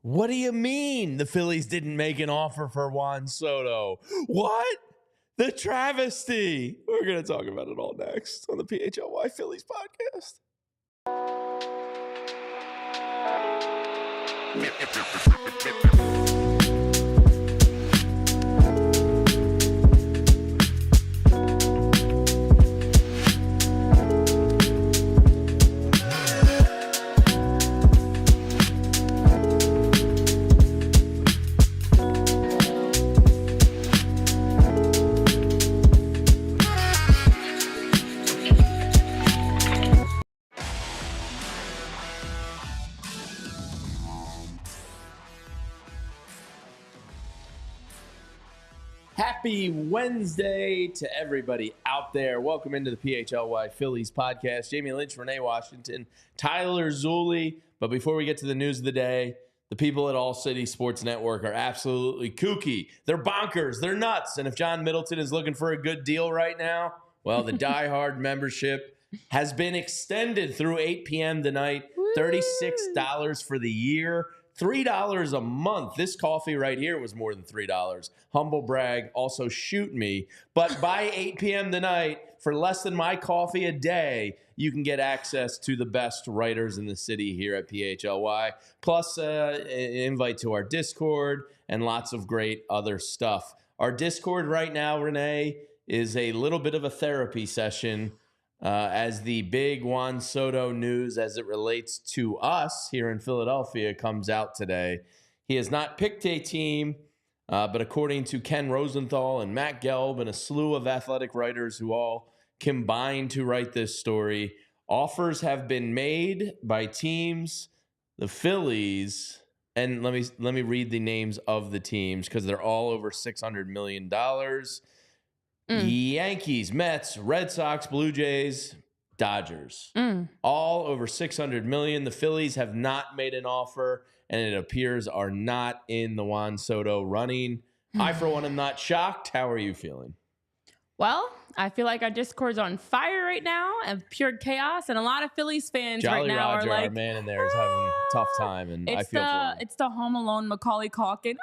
What do you mean the Phillies didn't make an offer for Juan Soto? What? The travesty. We're going to talk about it all next on the PHLY Phillies podcast. Happy Wednesday to everybody out there. Welcome into the PHLY Phillies podcast. Jamie Lynch, Renee Washington, Tyler Zulli. But before we get to the news of the day, the people at All City Sports Network are absolutely kooky. They're bonkers. They're nuts. And if John Middleton is looking for a good deal right now, well, the diehard membership has been extended through 8 p.m. tonight. $36 for the year. $3 a month. This coffee right here was more than $3. Humble brag. Also shoot me. But by 8 p.m. tonight, for less than my coffee a day, you can get access to the best writers in the city here at PHLY. Plus, an invite to our Discord and lots of great other stuff. Our Discord right now, Renee, is a little bit of a therapy session as the big Juan Soto news as it relates to us here in Philadelphia comes out today. He has not picked a team, but according to Ken Rosenthal and Matt Gelb and a slew of athletic writers who all combined to write this story, offers have been made by teams, the Phillies, and let me read the names of the teams because they're all over $600 million. Yankees, Mets, Red Sox, Blue Jays, Dodgers, all over $600 million. The Phillies have not made an offer, and it appears are not in the Juan Soto running. I, for one, am not shocked. How are you feeling? Well, I feel like our Discord's on fire right now and pure chaos, and a lot of Phillies fans Jolly right now Roger, are like, our man in there, is having a tough time, and I feel for him. It's the Home Alone Macaulay Culkin.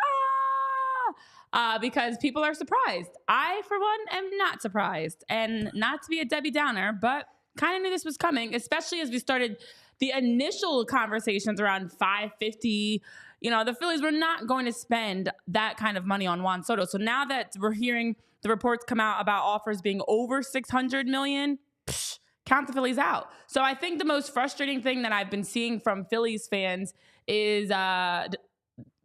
Because people are surprised. I, for one, am not surprised. And not to be a Debbie Downer, but kind of knew this was coming, especially as we started the initial conversations around 550. You know, the Phillies were not going to spend that kind of money on Juan Soto. So now that we're hearing the reports come out about offers being over $600 million, count the Phillies out. So I think the most frustrating thing that I've been seeing from Phillies fans is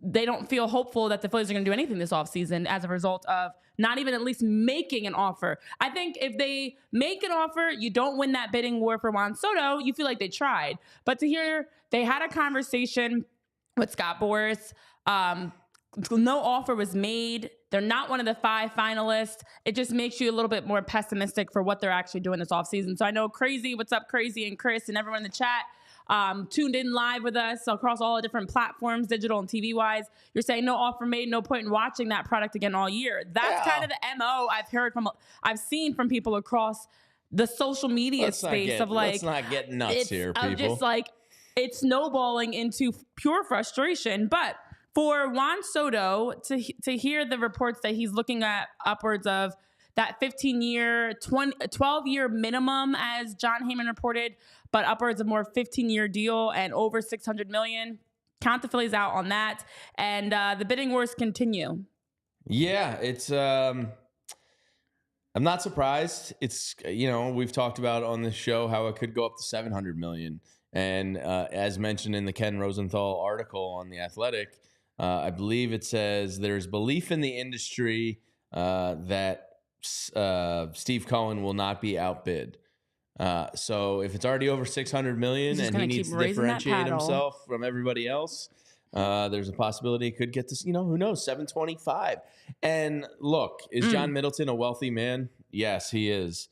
they don't feel hopeful that the Phillies are going to do anything this offseason as a result of not even at least making an offer. I think if they make an offer, you don't win that bidding war for Juan Soto, you feel like they tried. But to hear they had a conversation with Scott Boras, no offer was made. They're not one of the 5 finalists. It just makes you a little bit more pessimistic for what they're actually doing this offseason. So I know Crazy, what's up, Crazy, and Chris, and everyone in the chat, tuned in live with us across all the different platforms, digital and TV-wise. You're saying no offer made, no point in watching that product again all year. That's kind of the MO I've seen from people across the social media space of like, let's not get nuts here, people. Just like, it's snowballing into pure frustration. But for Juan Soto to hear the reports that he's looking at upwards of that 15-year, 12-year minimum, as John Heyman reported, but upwards of more 15-year deal and over $600 million. Count the Phillies out on that. And the bidding wars continue. Yeah, it's I'm not surprised. It's, you know, we've talked about on this show how it could go up to $700 million. And as mentioned in the Ken Rosenthal article on The Athletic, I believe it says there's belief in the industry that Steve Cohen will not be outbid. So if it's already over $600 million and he needs to differentiate himself from everybody else, there's a possibility it could get this, you know, who knows, 725. And look, is John Middleton a wealthy man? Yes, he is.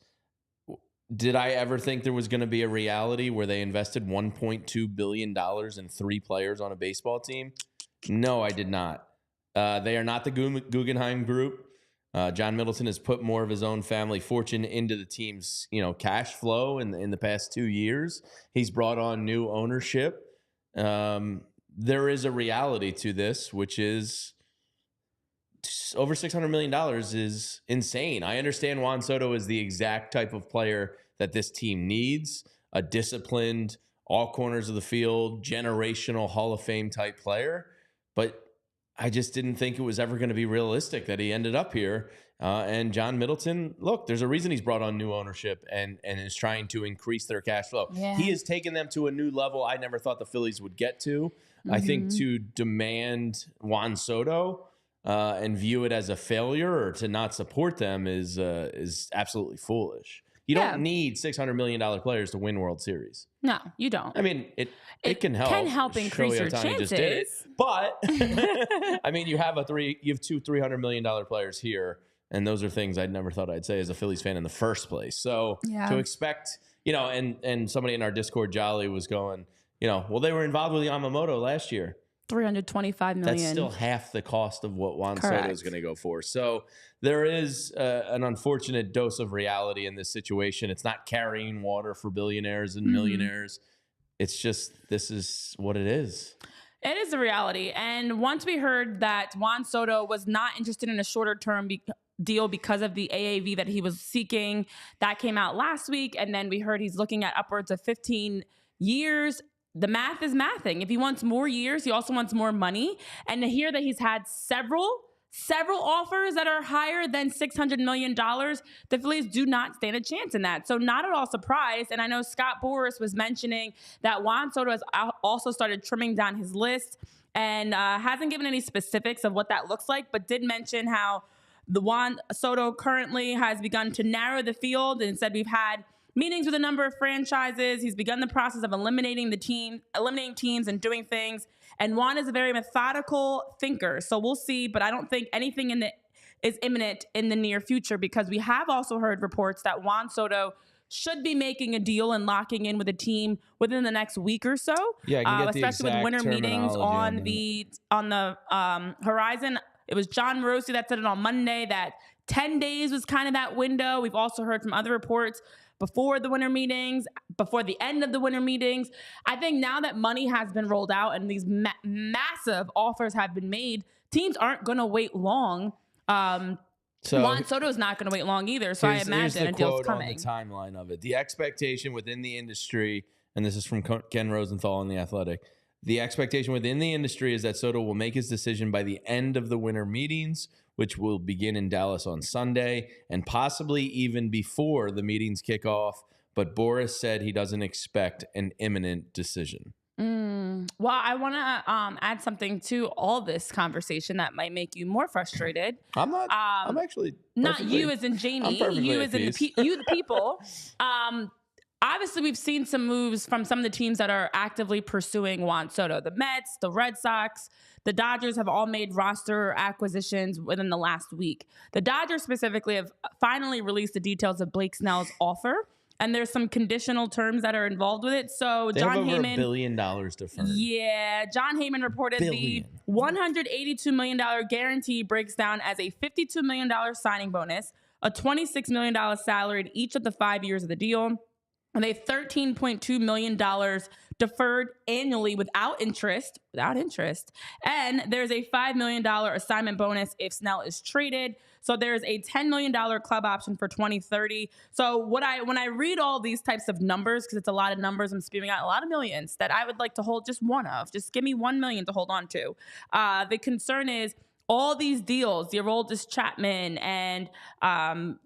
Did I ever think there was going to be a reality where they invested $1.2 billion in 3 players on a baseball team? No, I did not. They are not the Guggenheim Group. John Middleton has put more of his own family fortune into the team's, cash flow in the past 2 years. He's brought on new ownership. there is a reality to this, which is over $600 million is insane. I understand Juan Soto is the exact type of player that this team needs, a disciplined, all corners of the field, generational Hall of Fame type player. But I just didn't think it was ever going to be realistic that he ended up here. And John Middleton, look, there's a reason he's brought on new ownership and is trying to increase their cash flow. Yeah. He has taken them to a new level I never thought the Phillies would get to. I think to demand Juan Soto and view it as a failure or to not support them is absolutely foolish. You don't need $600 million players to win World Series. No, you don't. I mean, it can help. Can help increase your chances. But I mean, you have two $300 million players here, and those are things I never thought I'd say as a Phillies fan in the first place. So to expect, and somebody in our Discord, Jolly, was going, well, they were involved with Yamamoto last year. $325 million. That's still half the cost of what Juan Soto is going to go for. So there is an unfortunate dose of reality in this situation. It's not carrying water for billionaires and millionaires. It's just, this is what it is. It is a reality. And once we heard that Juan Soto was not interested in a shorter term deal because of the AAV that he was seeking, that came out last week. And then we heard he's looking at upwards of 15 years. The math is mathing. If he wants more years, he also wants more money. And to hear that he's had several offers that are higher than $600 million, the Phillies do not stand a chance in that. So not at all surprised. And I know Scott Boras was mentioning that Juan Soto has also started trimming down his list and hasn't given any specifics of what that looks like, but did mention how the Juan Soto currently has begun to narrow the field and said we've had meetings with a number of franchises. He's begun the process of eliminating teams and doing things. And Juan is a very methodical thinker. So we'll see, but I don't think anything is imminent in the near future because we have also heard reports that Juan Soto should be making a deal and locking in with a team within the next week or so. Yeah, I can get especially with winter meetings on the horizon. It was John Rossi that said it on Monday that 10 days was kind of that window. We've also heard from other reports before the winter meetings, before the end of the winter meetings. I think now that money has been rolled out and these massive offers have been made, teams aren't going to wait long. Juan Soto is not going to wait long either. So I imagine a deal's coming. On the timeline of it. The expectation within the industry, and this is from Ken Rosenthal in The Athletic, the expectation within the industry is that Soto will make his decision by the end of the winter meetings, which will begin in Dallas on Sunday, and possibly even before the meetings kick off. But Boras said he doesn't expect an imminent decision. Well, I want to add something to all this conversation that might make you more frustrated. I'm not. I'm actually not you as in Jamie. You as in the people. Obviously, we've seen some moves from some of the teams that are actively pursuing Juan Soto. The Mets, the Red Sox, the Dodgers have all made roster acquisitions within the last week. The Dodgers specifically have finally released the details of Blake Snell's offer, and there's some conditional terms that are involved with it. So they John have over Heyman, $1 billion deferred. Yeah, John Heyman reported the $182 million guarantee breaks down as a $52 million signing bonus, a $26 million salary in each of the 5 years of the deal, and a $13.2 million deferred annually without interest. And there's a $5 million assignment bonus if Snell is traded. So there's a $10 million club option for 2030. So when I read all these types of numbers, because it's a lot of numbers, I'm spewing out a lot of millions that I would like to hold just one of. Just give me 1 million to hold on to. The concern is all these deals, the Aroldis Chapman and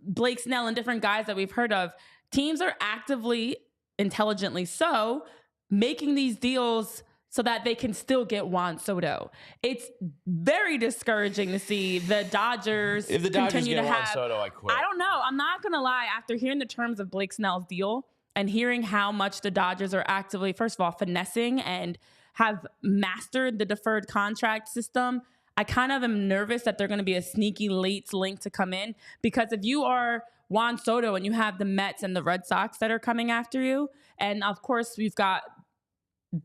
Blake Snell and different guys that we've heard of, teams are actively, intelligently so, making these deals so that they can still get Juan Soto. It's very discouraging to see the Dodgers if the Dodgers continue get to Juan have. Soto, I quit. I don't know. I'm not going to lie. After hearing the terms of Blake Snell's deal and hearing how much the Dodgers are actively, first of all, finessing and have mastered the deferred contract system, I kind of am nervous that they're going to be a sneaky late link to come in, because if you are Juan Soto and you have the Mets and the Red Sox that are coming after you, and of course we've got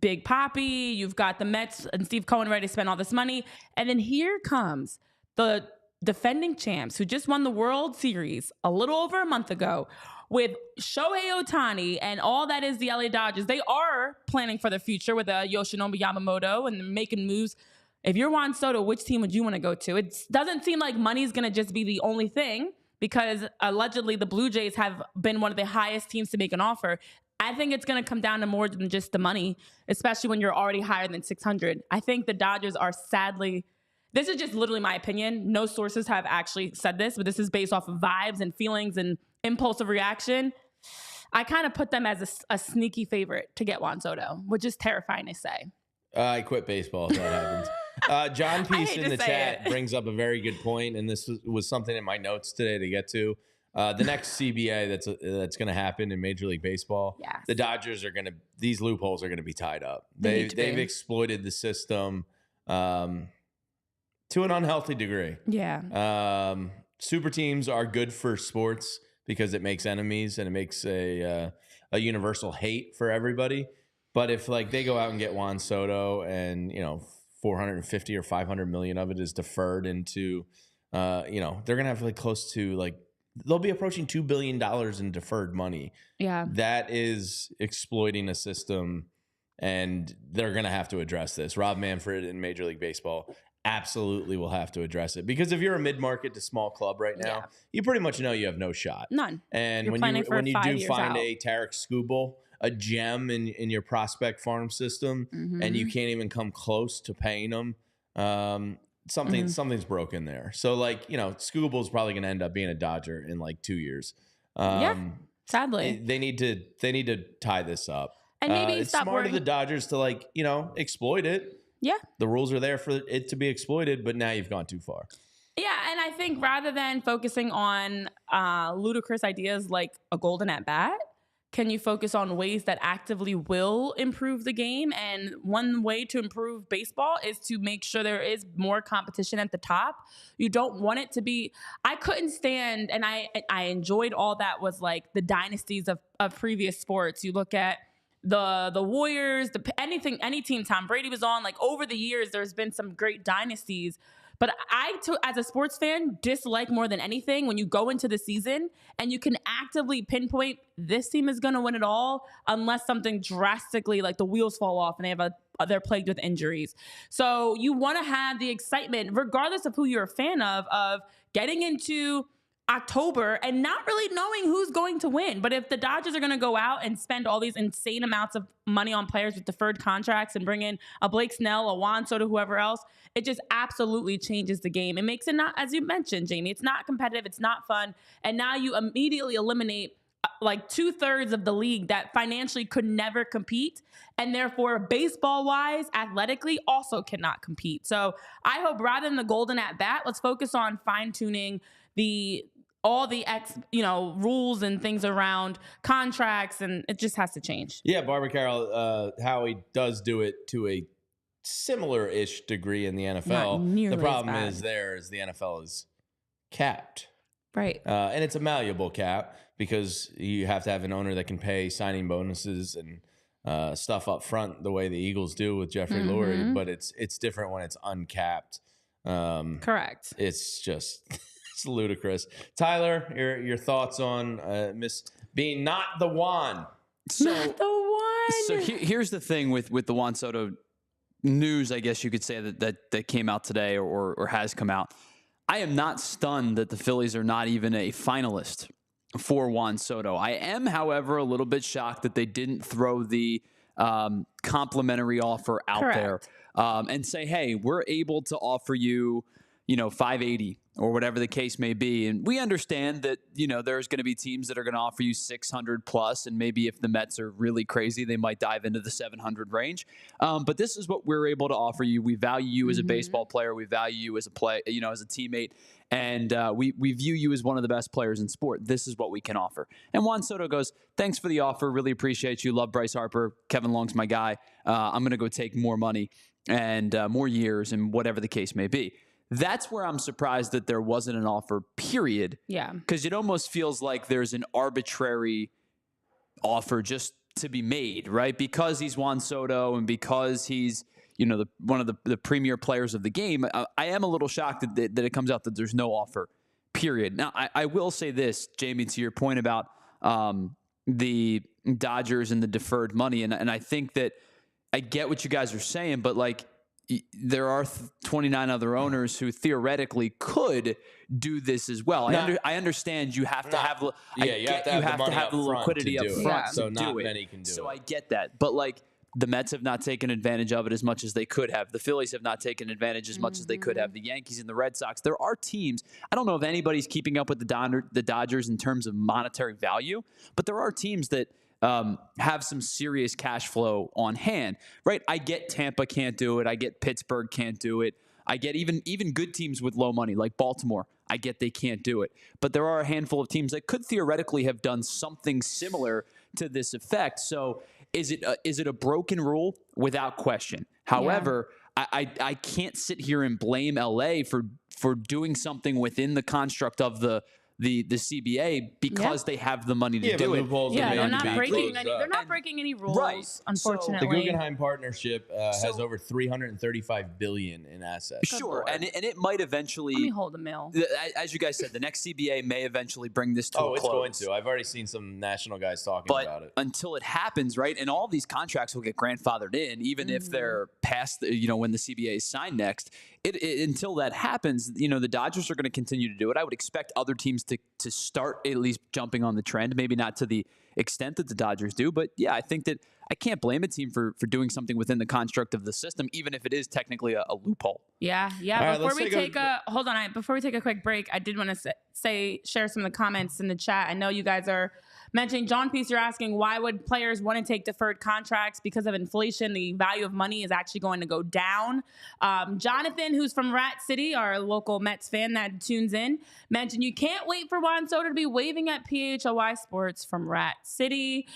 Big Papi, you've got the Mets and Steve Cohen ready to spend all this money, and then here comes the defending champs who just won the World Series a little over a month ago with Shohei Ohtani and all that is the LA Dodgers. They are planning for the future with Yoshinobu Yamamoto and making moves. If you're Juan Soto, which team would you want to go to? It doesn't seem like money's going to just be the only thing, because allegedly the Blue Jays have been one of the highest teams to make an offer. I think it's going to come down to more than just the money, especially when you're already higher than 600. I think the Dodgers are sadly, this is just literally my opinion. No sources have actually said this, but this is based off of vibes and feelings and impulsive reaction. I kind of put them as a sneaky favorite to get Juan Soto, which is terrifying to say. I quit baseball if that happens. John Peace in the chat brings up a very good point, and this was something in my notes today to get to. The next CBA that's going to happen in Major League Baseball, yes. The Dodgers are these loopholes are going to be tied up. They've exploited the system to an unhealthy degree. Yeah. Super teams are good for sports because it makes enemies and it makes a universal hate for everybody. But if they go out and get Juan Soto and 450 or 500 million of it is deferred into, they're gonna have close to they'll be approaching $2 billion in deferred money. Yeah, that is exploiting a system, and they're gonna have to address this. Rob Manfred in Major League Baseball absolutely will have to address it, because if you're a mid-market to small club right now, you pretty much know you have no shot. None. And when you do find a Tarek Skubal, a gem in your prospect farm system, and you can't even come close to paying them, something's broken there. So Skubal's probably going to end up being a Dodger in 2 years. Sadly, they need to tie this up. And maybe it's smart of the Dodgers to exploit it. Yeah, the rules are there for it to be exploited, but now you've gone too far. Yeah, and I think rather than focusing on ludicrous ideas like a golden at bat, can you focus on ways that actively will improve the game? And one way to improve baseball is to make sure there is more competition at the top. You don't want it to be, I couldn't stand, and I enjoyed all that was the dynasties of previous sports. You look at the Warriors, any team Tom Brady was on, over the years, there's been some great dynasties. But as a sports fan, dislike more than anything when you go into the season and you can actively pinpoint this team is going to win it all unless something drastically, the wheels fall off and they're plagued with injuries. So you want to have the excitement, regardless of who you're a fan of getting into October and not really knowing who's going to win. But if the Dodgers are going to go out and spend all these insane amounts of money on players with deferred contracts and bring in a Blake Snell, a Juan Soto, whoever else, it just absolutely changes the game. It makes it not, as you mentioned, Jamie, it's not competitive. It's not fun. And now you immediately eliminate 2/3 of the league that financially could never compete. And therefore, baseball wise, athletically also cannot compete. So I hope rather than the golden at bat, let's focus on fine tuning all the rules and things around contracts, and it just has to change. Yeah, Barbara Carroll, Howie does do it to a similar-ish degree in the NFL. The problem is the NFL is capped. Right. And it's a malleable cap because you have to have an owner that can pay signing bonuses and stuff up front the way the Eagles do with Jeffrey Lurie, but it's different when it's uncapped. Correct. It's just... It's ludicrous. Tyler, your thoughts on Miss being not the Juan? Not the Juan. So here's the thing with the Juan Soto news, I guess you could say that came out today or has come out. I am not stunned that the Phillies are not even a finalist for Juan Soto. I am, however, a little bit shocked that they didn't throw the complimentary offer out there and say, hey, we're able to offer you, $580 or whatever the case may be. And we understand that, there's going to be teams that are going to offer you 600 plus. And maybe if the Mets are really crazy, they might dive into the 700 range. But this is what we're able to offer you. We value you as a baseball player. We value you as as a teammate. And we view you as one of the best players in sport. This is what we can offer. And Juan Soto goes, thanks for the offer. Really appreciate you. Love Bryce Harper. Kevin Long's my guy. I'm going to go take more money and more years and whatever the case may be. That's where I'm surprised that there wasn't an offer, period. Yeah. Because it almost feels like there's an arbitrary offer just to be made, right? Because he's Juan Soto and because he's, one of the premier players of the game. I am a little shocked that it comes out that there's no offer, period. Now, I will say this, Jamie, to your point about the Dodgers and the deferred money, and I think that I get what you guys are saying, but like there are 29 other owners who theoretically could do this as well. I understand you have to have the liquidity up front, so not many can do it. So I get that, but like the Mets have not taken advantage of it as much as they could have. The Phillies have not taken advantage as much as they could have. The Yankees and the Red Sox. There are teams. I don't know if anybody's keeping up with the Dodgers in terms of monetary value, but there are teams that have some serious cash flow on hand, right? I get Tampa can't do it. I get Pittsburgh can't do it. I get even good teams with low money like Baltimore. I get they can't do it. But there are a handful of teams that could theoretically have done something similar to this effect. So is it a broken rule? Without question. However, I can't sit here and blame LA for doing something within the construct of the CBA because they have the money to do it. They're not breaking any rules, right. Unfortunately. So the Guggenheim partnership has over $335 billion in assets. Sure, and it might eventually. Let me hold a mill. As you guys said, the next CBA may eventually bring this to a close. It's going to. I've already seen some national guys talking about it. Until it happens, right? And all these contracts will get grandfathered in, even if they're past, when the CBA is signed next. Until that happens, the Dodgers are going to continue to do it. I would expect other teams to start at least jumping on the trend, maybe not to the extent that the Dodgers do. But yeah, I think that I can't blame a team for doing something within the construct of the system, even if it is technically a loophole. Yeah. Right, before we take a quick break, I did want to share some of the comments in the chat. I know you guys are mentioning, John Peace, you're asking, why would players want to take deferred contracts? Because of inflation, the value of money is actually going to go down. Jonathan, who's from Rat City, our local Mets fan that tunes in, mentioned you can't wait for Juan Soto to be waving at PHLY Sports from Rat City.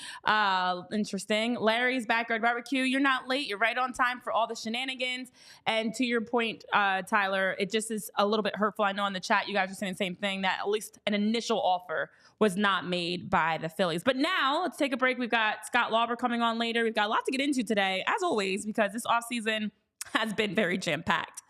Interesting. Larry's Backyard Barbecue, you're not late. You're right on time for all the shenanigans. And to your point, Tyler, it just is a little bit hurtful. I know in the chat you guys are saying the same thing, that at least an initial offer was not made by the Phillies. But now let's take a break. We've got Scott Lauber coming on later. We've got a lot to get into today, as always, because this offseason has been very jam-packed.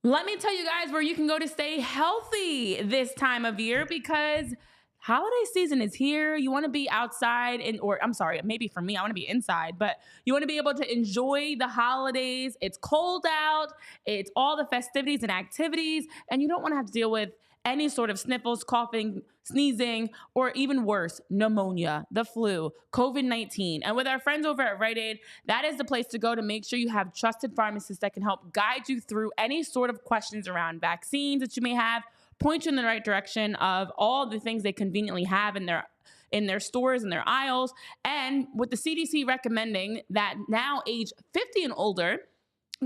Let me tell you guys where you can go to stay healthy this time of year, because holiday season is here. You want to be outside maybe for me, I want to be inside, but you want to be able to enjoy the holidays. It's cold out. It's all the festivities and activities, and you don't want to have to deal with any sort of sniffles, coughing, sneezing, or even worse, pneumonia, the flu, COVID-19. And with our friends over at Rite Aid, that is the place to go to make sure you have trusted pharmacists that can help guide you through any sort of questions around vaccines that you may have, point you in the right direction of all the things they conveniently have in their stores and their aisles. And with the CDC recommending that now age 50 and older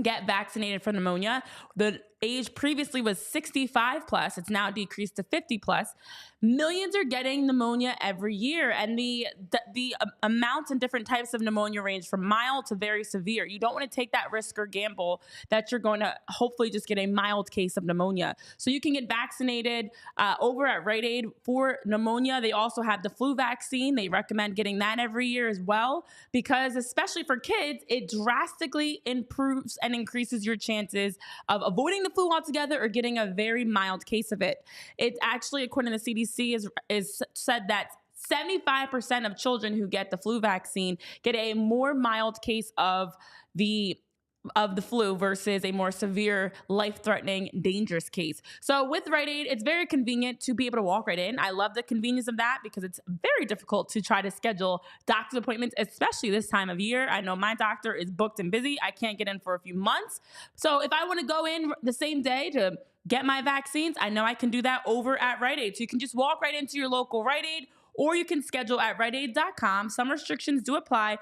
get vaccinated for pneumonia. The age previously was 65 plus. It's now decreased to 50 plus. Millions are getting pneumonia every year, and the amounts and different types of pneumonia range from mild to very severe. You don't want to take that risk or gamble that you're going to hopefully just get a mild case of pneumonia. So you can get vaccinated over at Rite Aid for pneumonia. They also have the flu vaccine. They recommend getting that every year as well, because especially for kids, it drastically improves and increases your chances of avoiding the flu altogether or getting a very mild case of it. It actually, according to the CDC, is said that 75% of children who get the flu vaccine get a more mild case of the flu versus a more severe, life-threatening, dangerous case. So with Rite Aid, it's very convenient to be able to walk right in. I love the convenience of that because it's very difficult to try to schedule doctor's appointments, especially this time of year. I know my doctor is booked and busy. I can't get in for a few months. So if I want to go in the same day to get my vaccines, I know I can do that over at Rite Aid. So you can just walk right into your local Rite Aid, or you can schedule at riteaid.com. Some restrictions do apply.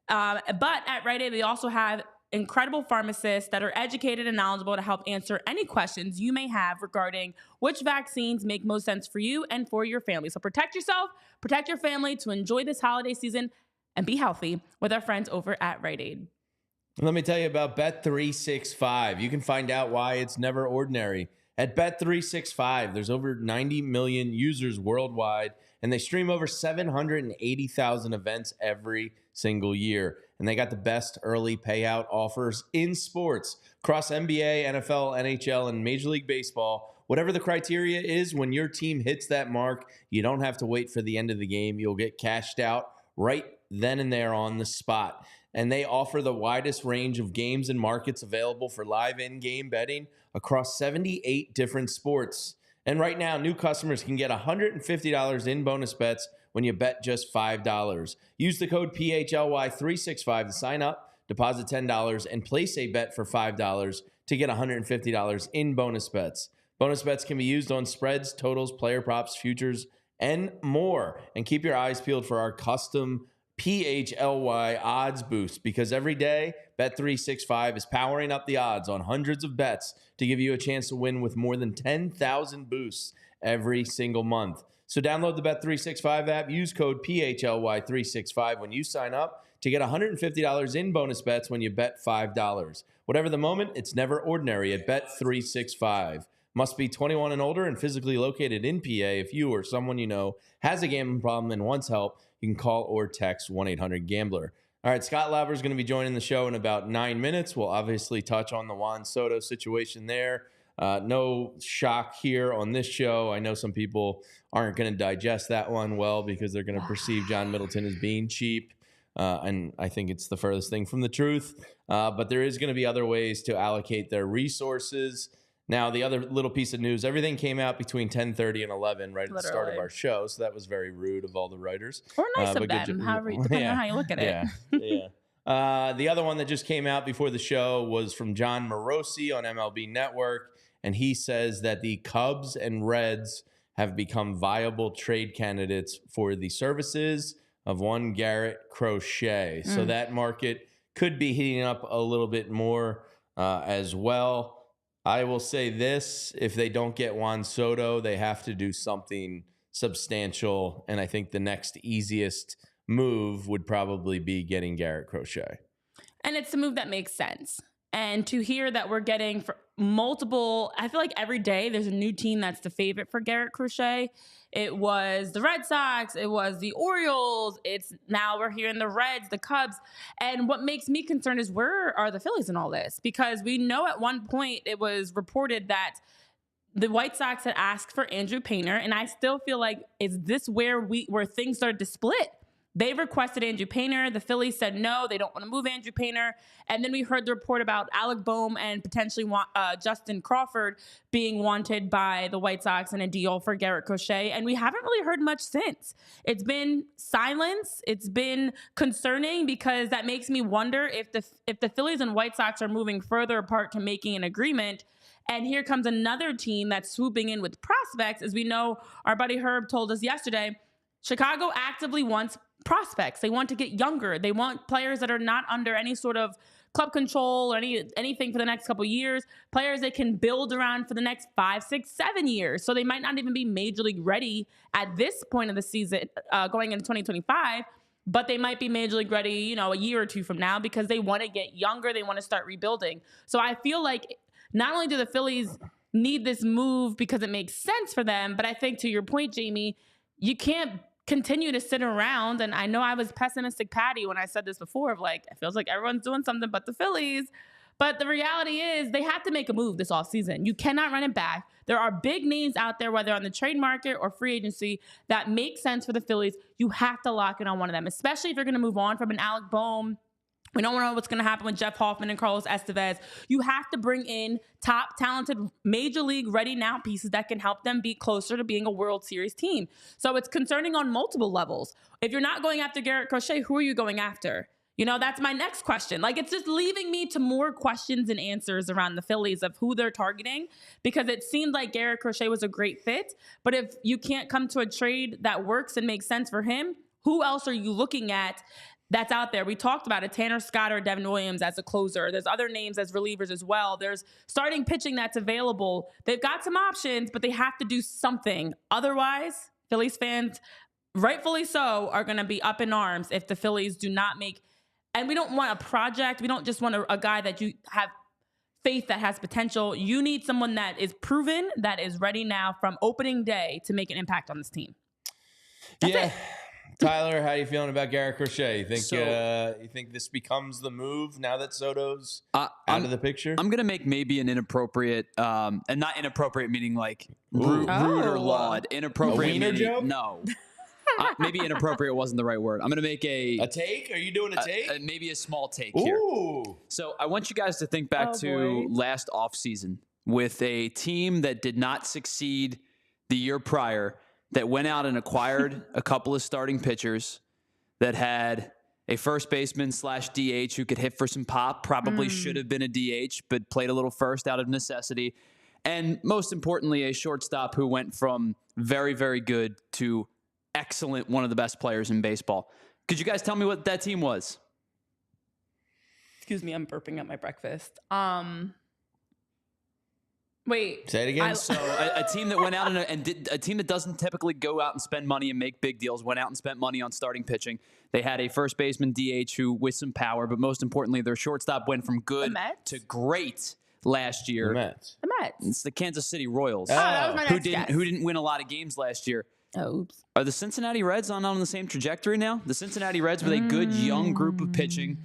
But at Rite Aid, they also have incredible pharmacists that are educated and knowledgeable to help answer any questions you may have regarding which vaccines make most sense for you and for your family. So protect yourself, protect your family to enjoy this holiday season and be healthy with our friends over at Rite Aid. Let me tell you about Bet365. You can find out why it's never ordinary. At Bet365, there's over 90 million users worldwide, and they stream over 780,000 events every single year. and they got the best early payout offers in sports across NBA, NFL, NHL, and Major League Baseball. Whatever the criteria is, when your team hits that mark, you don't have to wait for the end of the game. You'll get cashed out right then and there on the spot. And they offer the widest range of games and markets available for live in-game betting across 78 different sports. And right now, new customers can get $150 in bonus bets when you bet just $5. Use the code PHLY365 to sign up, deposit $10, and place a bet for $5 to get $150 in bonus bets. Bonus bets can be used on spreads, totals, player props, futures, and more. And keep your eyes peeled for our custom PHLY odds boost, because every day Bet365 is powering up the odds on hundreds of bets to give you a chance to win with more than 10,000 boosts every single month. So download the Bet365 app, use code PHLY365 when you sign up to get $150 in bonus bets when you bet $5. Whatever the moment, it's never ordinary at Bet365. Must be 21 and older and physically located in PA. If you or someone you know has a gambling problem and wants help, you can call or text 1-800-GAMBLER. All right, Scott Lauber is going to be joining the show in about 9 minutes. We'll obviously touch on the Juan Soto situation there. No shock here on this show. I know some people aren't going to digest that one well because they're going to perceive John Middleton as being cheap. And I think it's the furthest thing from the truth. But there is going to be other ways to allocate their resources. Now, the other little piece of news, everything came out between 10:30 and 11 right at the start of our show, so that was very rude of all the writers. Or nice of them, depending on how you look at it. Yeah. The other one that just came out before the show was from John Morosi on MLB Network, and he says that the Cubs and Reds have become viable trade candidates for the services of one Garrett Crochet. So that market could be heating up a little bit more as well. I will say this, if they don't get Juan Soto, they have to do something substantial, and I think the next easiest move would probably be getting Garrett Crochet. And it's a move that makes sense. And to hear that we're getting for multiple, I feel like every day there's a new team that's the favorite for Garrett Crochet. It was the Red Sox. It was the Orioles. It's now we're hearing the Reds, the Cubs. And what makes me concerned is where are the Phillies in all this? Because we know at one point it was reported that the White Sox had asked for Andrew Painter. And I still feel like, is this where things started to split? They requested Andrew Painter. The Phillies said no, they don't want to move Andrew Painter. And then we heard the report about Alec Bohm and potentially Justin Crawford being wanted by the White Sox in a deal for Garrett Crochet. And we haven't really heard much since. It's been silence. It's been concerning because that makes me wonder if the Phillies and White Sox are moving further apart to making an agreement. And here comes another team that's swooping in with prospects. As we know, our buddy Herb told us yesterday, Chicago actively wants prospects. They want to get younger. They want players that are not under any sort of club control or anything for the next couple of years, players they can build around for the next 5, 6, 7 years. So they might not even be major league ready at this point of the season going into 2025, but they might be major league ready, a year or two from now because they want to get younger. They want to start rebuilding. So I feel like not only do the Phillies need this move because it makes sense for them, but I think to your point, Jamie, you can't continue to sit around. And I know I was pessimistic Patty when I said this before of like, it feels like everyone's doing something but the Phillies. But the reality is they have to make a move this offseason. You cannot run it back. There are big names out there, whether on the trade market or free agency, that make sense for the Phillies. You have to lock in on one of them, especially if you're going to move on from an Alec Bohm. We don't know what's going to happen with Jeff Hoffman and Carlos Estevez. You have to bring in top, talented, major league ready now pieces that can help them be closer to being a World Series team. So it's concerning on multiple levels. If you're not going after Garrett Crochet, who are you going after? That's my next question. Like, it's just leaving me to more questions and answers around the Phillies of who they're targeting, because it seemed like Garrett Crochet was a great fit. But if you can't come to a trade that works and makes sense for him, who else are you looking at that's out there? We talked about it, Tanner Scott or Devin Williams as a closer. There's other names as relievers as well. There's starting pitching that's available. They've got some options, but they have to do something. Otherwise, Phillies fans, rightfully so, are going to be up in arms if the Phillies do not make, and we don't want a project. We don't just want a guy that you have faith that has potential. You need someone that is proven, that is ready now from opening day to make an impact on this team. That's it. Tyler, how are you feeling about Garrett Crochet? You think this becomes the move now that Soto's out of the picture? I'm gonna make maybe an inappropriate, and not inappropriate meaning like rude or laud. Inappropriate wiener meaning joke? No. Maybe inappropriate wasn't the right word. I'm gonna make a take. Are you doing a take? Maybe a small take here. So I want you guys to think back to last offseason with a team that did not succeed the year prior, that went out and acquired a couple of starting pitchers, that had a first baseman / DH who could hit for some pop, probably should have been a DH, but played a little first out of necessity. And most importantly, a shortstop who went from very, very good to excellent, one of the best players in baseball. Could you guys tell me what that team was? Excuse me, I'm burping up my breakfast. Wait. Say it again. So a team that went out and did a team that doesn't typically go out and spend money and make big deals went out and spent money on starting pitching. They had a first baseman DH who with some power, but most importantly, their shortstop went from good to great last year. The Mets. It's the Kansas City Royals. That was my next guess. Who didn't win a lot of games last year. Oh, oops. Are the Cincinnati Reds on the same trajectory now? The Cincinnati Reds with a good young group of pitching,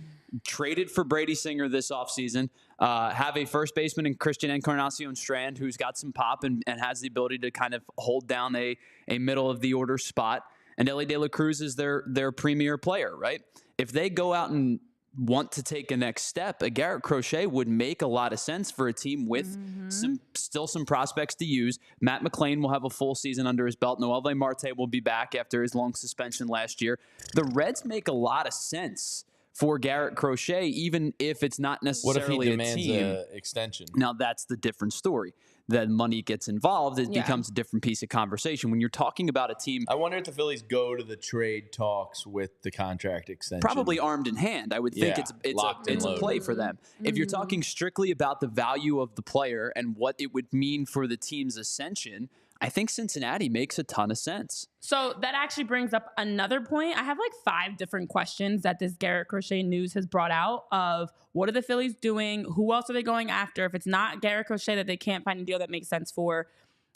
traded for Brady Singer this offseason, have a first baseman in Christian Encarnacion Strand who's got some pop and has the ability to kind of hold down a middle of the order spot. And Ellie De La Cruz is their premier player, right? If they go out and want to take a next step, a Garrett Crochet would make a lot of sense for a team with some prospects to use. Matt McClain will have a full season under his belt. Noelvi Marte will be back after his long suspension last year. The Reds make a lot of sense for Garrett Crochet, even if it's not necessarily what if he demands a team. An extension? Now, that's the different story. Then money gets involved, it becomes a different piece of conversation. When you're talking about a team... I wonder if the Phillies go to the trade talks with the contract extension. Probably armed in hand. I would think it's a play for them. If you're talking strictly about the value of the player and what it would mean for the team's ascension, I think Cincinnati makes a ton of sense. So that actually brings up another point. I have like 5 different questions that this Garrett Crochet news has brought out of what are the Phillies doing? Who else are they going after? If it's not Garrett Crochet that they can't find a deal that makes sense for.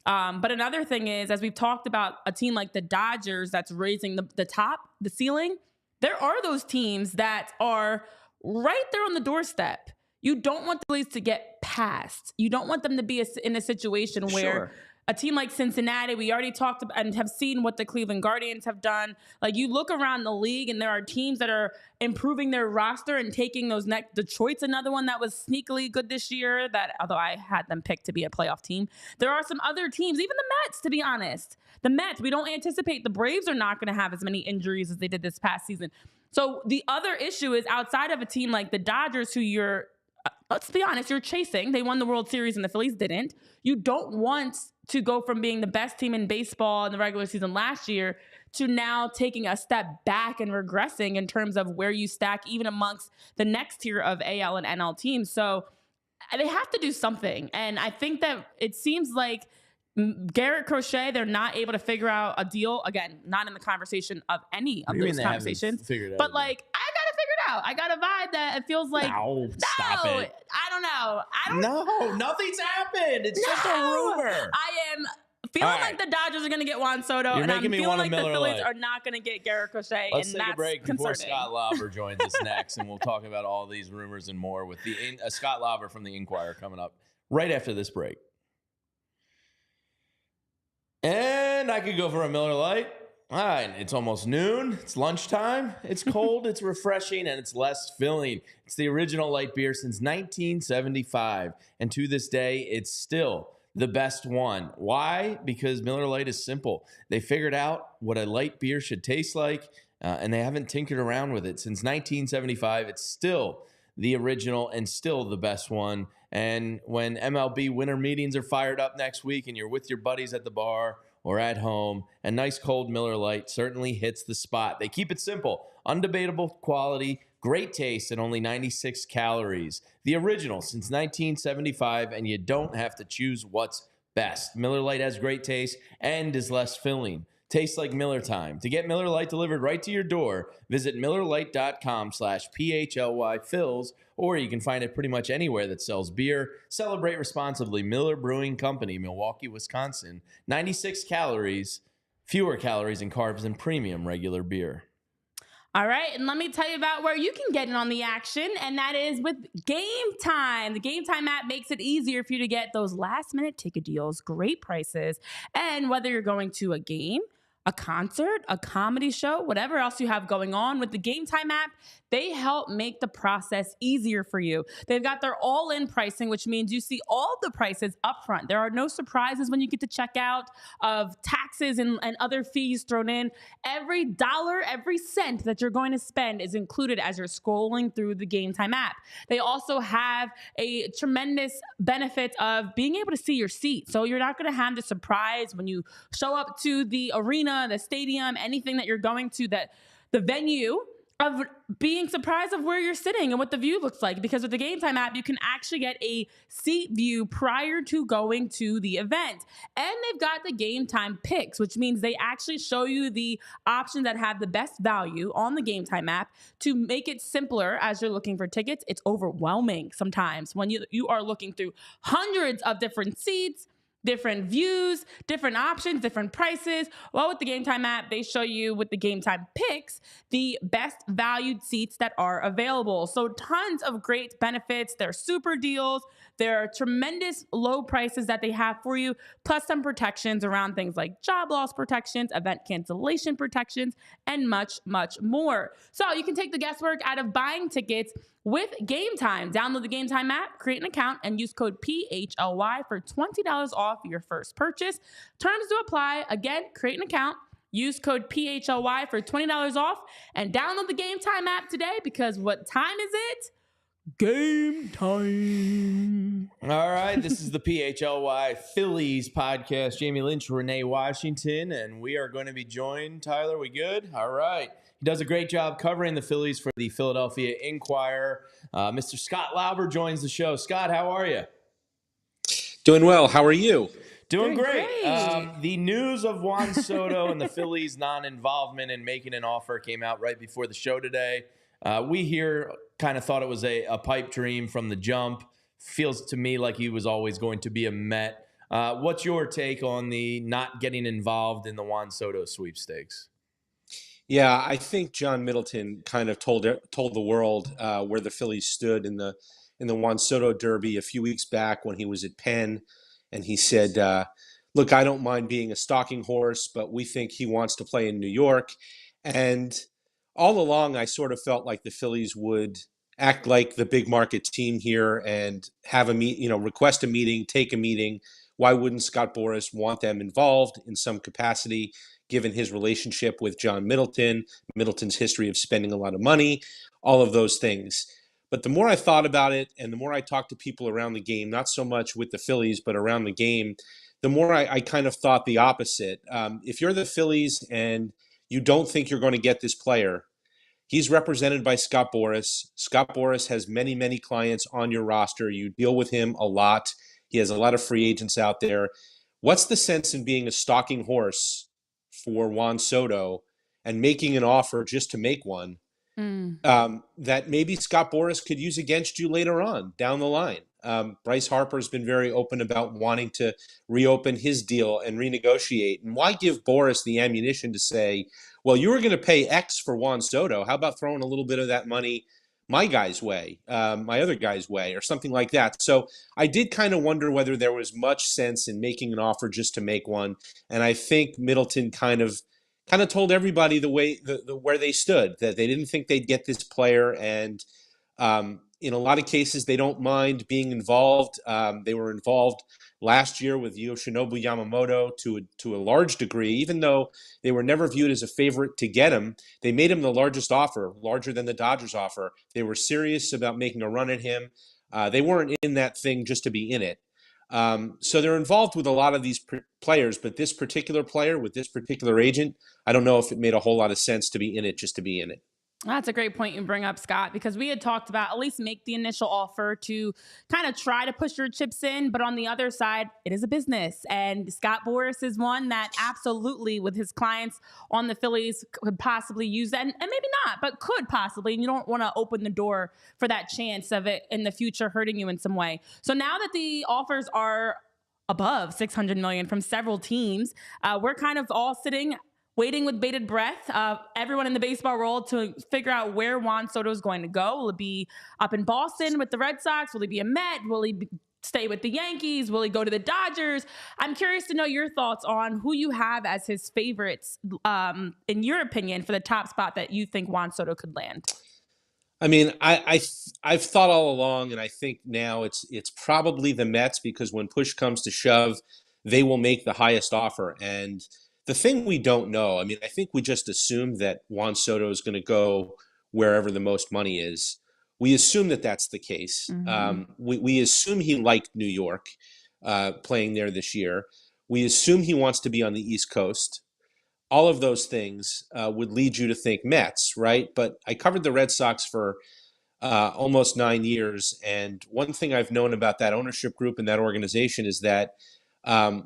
But another thing is, as we've talked about a team like the Dodgers that's raising the ceiling, there are those teams that are right there on the doorstep. You don't want the Phillies to get past. You don't want them to be in a situation where a team like Cincinnati, we already talked about and have seen what the Cleveland Guardians have done. Like, you look around the league and there are teams that are improving their roster and taking those next. Detroit's another one that was sneakily good this year, that although I had them picked to be a playoff team. There are some other teams, even the Mets, to be honest. The Mets, we don't anticipate the Braves are not going to have as many injuries as they did this past season. So the other issue is outside of a team like the Dodgers, who let's be honest, you're chasing. They won the World Series and the Phillies didn't. You don't want to go from being the best team in baseball in the regular season last year to now taking a step back and regressing in terms of where you stack even amongst the next tier of AL and NL teams. So they have to do something. And I think that it seems like Garrett Crochet, they're not able to figure out a deal. Again, not in the conversation of any of those conversations. But like, I got to figure it out. I got a vibe that it feels like, stop it. I don't know. No, nothing's happened. It's just a rumor. I am feeling like the Dodgers are going to get Juan Soto, and I'm feeling like the Phillies are not going to get Garrett Crochet. Let's take a break before Scott Lauber joins us next, and we'll talk about all these rumors and more with Scott Lauber from the Inquirer coming up right after this break. And I could go for a Miller Lite. All right, it's almost noon. It's lunchtime. It's cold, it's refreshing, and it's less filling. It's the original light beer since 1975. And to this day, it's still the best one. Why? Because Miller Lite is simple. They figured out what a light beer should taste like, and they haven't tinkered around with it. Since 1975, it's still the original and still the best one. And when MLB winter meetings are fired up next week and you're with your buddies at the bar or at home, a nice cold Miller Lite certainly hits the spot. They keep it simple, undebatable quality, great taste, and only 96 calories. The original since 1975, and you don't have to choose what's best. Miller Lite has great taste and is less filling. Tastes like Miller time. To get Miller Lite delivered right to your door, visit MillerLite.com/PHLY Phillies, or you can find it pretty much anywhere that sells beer. Celebrate responsibly. Miller Brewing Company, Milwaukee, Wisconsin. 96 calories, fewer calories and carbs than premium regular beer. All right, and let me tell you about where you can get in on the action, and that is with Game Time. The Game Time app makes it easier for you to get those last-minute ticket deals, great prices, and whether you're going to a game, a concert, a comedy show, whatever else you have going on with the Game Time app, they help make the process easier for you. They've got their all-in pricing, which means you see all the prices up front. There are no surprises when you get to check out of taxes and other fees thrown in. Every dollar, every cent that you're going to spend is included as you're scrolling through the Game Time app. They also have a tremendous benefit of being able to see your seat. So you're not going to have the surprise when you show up to the arena, the stadium, anything that you're going to, that the venue, of being surprised of where you're sitting and what the view looks like. Because with the Game Time app, you can actually get a seat view prior to going to the event. And they've got the Game Time picks, which means they actually show you the options that have the best value on the Game Time app to make it simpler as you're looking for tickets. It's overwhelming sometimes when you are looking through hundreds of different seats, different views, different options, different prices. Well, with the Game Time app, they show you with the Game Time picks the best valued seats that are available. So tons of great benefits. There are super deals. There are tremendous low prices that they have for you, plus some protections around things like job loss protections, event cancellation protections, and much, much more. So you can take the guesswork out of buying tickets with Game Time. Download the Game Time app, create an account, and use code PHLY for $20 off your first purchase. Terms to apply. Again, create an account, use code PHLY for $20 off, and download the Game Time app today, because what time is it? Game time. All right, this is the PHLY Phillies podcast. Jamie Lynch, Renee Washington, and we are going to be joined. Tyler, we good? All right. He does a great job covering the Phillies for the Philadelphia Inquirer. Mr. Scott Lauber joins the show. Scott, how are you? Doing well. How are you? Doing great. The news of Juan Soto and the Phillies' non-involvement in making an offer came out right before the show today. We here kind of thought it was a pipe dream from the jump. Feels to me like he was always going to be a Met. What's your take on the not getting involved in the Juan Soto sweepstakes? Yeah, I think John Middleton kind of told the world where the Phillies stood in the Juan Soto Derby a few weeks back when he was at Penn, and he said, "Look, I don't mind being a stalking horse, but we think he wants to play in New York." And all along, I sort of felt like the Phillies would act like the big market team here and have request a meeting, take a meeting. Why wouldn't Scott Boras want them involved in some capacity, given his relationship with John Middleton, Middleton's history of spending a lot of money, all of those things. But the more I thought about it and the more I talked to people around the game, not so much with the Phillies, but around the game, the more I kind of thought the opposite. If you're the Phillies and you don't think you're going to get this player, he's represented by Scott Boras. Scott Boras has many, many clients on your roster. You deal with him a lot. He has a lot of free agents out there. What's the sense in being a stalking horse for Juan Soto and making an offer just to make one that maybe Scott Boras could use against you later on down the line? Bryce Harper has been very open about wanting to reopen his deal and renegotiate. And why give Boras the ammunition to say, well, you were going to pay X for Juan Soto. How about throwing a little bit of that money my guy's way, my other guy's way, or something like that? So I did kind of wonder whether there was much sense in making an offer just to make one. And I think Middleton kind of told everybody where they stood, that they didn't think they'd get this player. And in a lot of cases, they don't mind being involved. They were involved last year with Yoshinobu Yamamoto to a large degree, even though they were never viewed as a favorite to get him. They made him the largest offer, larger than the Dodgers offer. They were serious about making a run at him. They weren't in that thing just to be in it. So they're involved with a lot of these players, but this particular player with this particular agent, I don't know if it made a whole lot of sense to be in it just to be in it. That's a great point you bring up, Scott, because we had talked about at least make the initial offer to kind of try to push your chips in. But on the other side, it is a business. And Scott Boras is one that absolutely, with his clients on the Phillies, could possibly use that. And maybe not, but could possibly. And you don't want to open the door for that chance of it in the future hurting you in some way. So now that the offers are above 600 million from several teams. We're kind of all sitting, waiting with bated breath, everyone in the baseball world, to figure out where Juan Soto is going to go. Will it be up in Boston with the Red Sox? Will he be a Met? Will he stay with the Yankees? Will he go to the Dodgers? I'm curious to know your thoughts on who you have as his favorites, in your opinion, for the top spot that you think Juan Soto could land. I mean, I've thought all along, and I think now it's probably the Mets, because when push comes to shove, they will make the highest offer. And the thing we don't know, I mean, I think we just assume that Juan Soto is going to go wherever the most money is. We assume that that's the case. We assume he liked New York, playing there this year. We assume he wants to be on the East Coast. All of those things would lead you to think Mets, right? But I covered the Red Sox for almost 9 years, and one thing I've known about that ownership group and that organization is that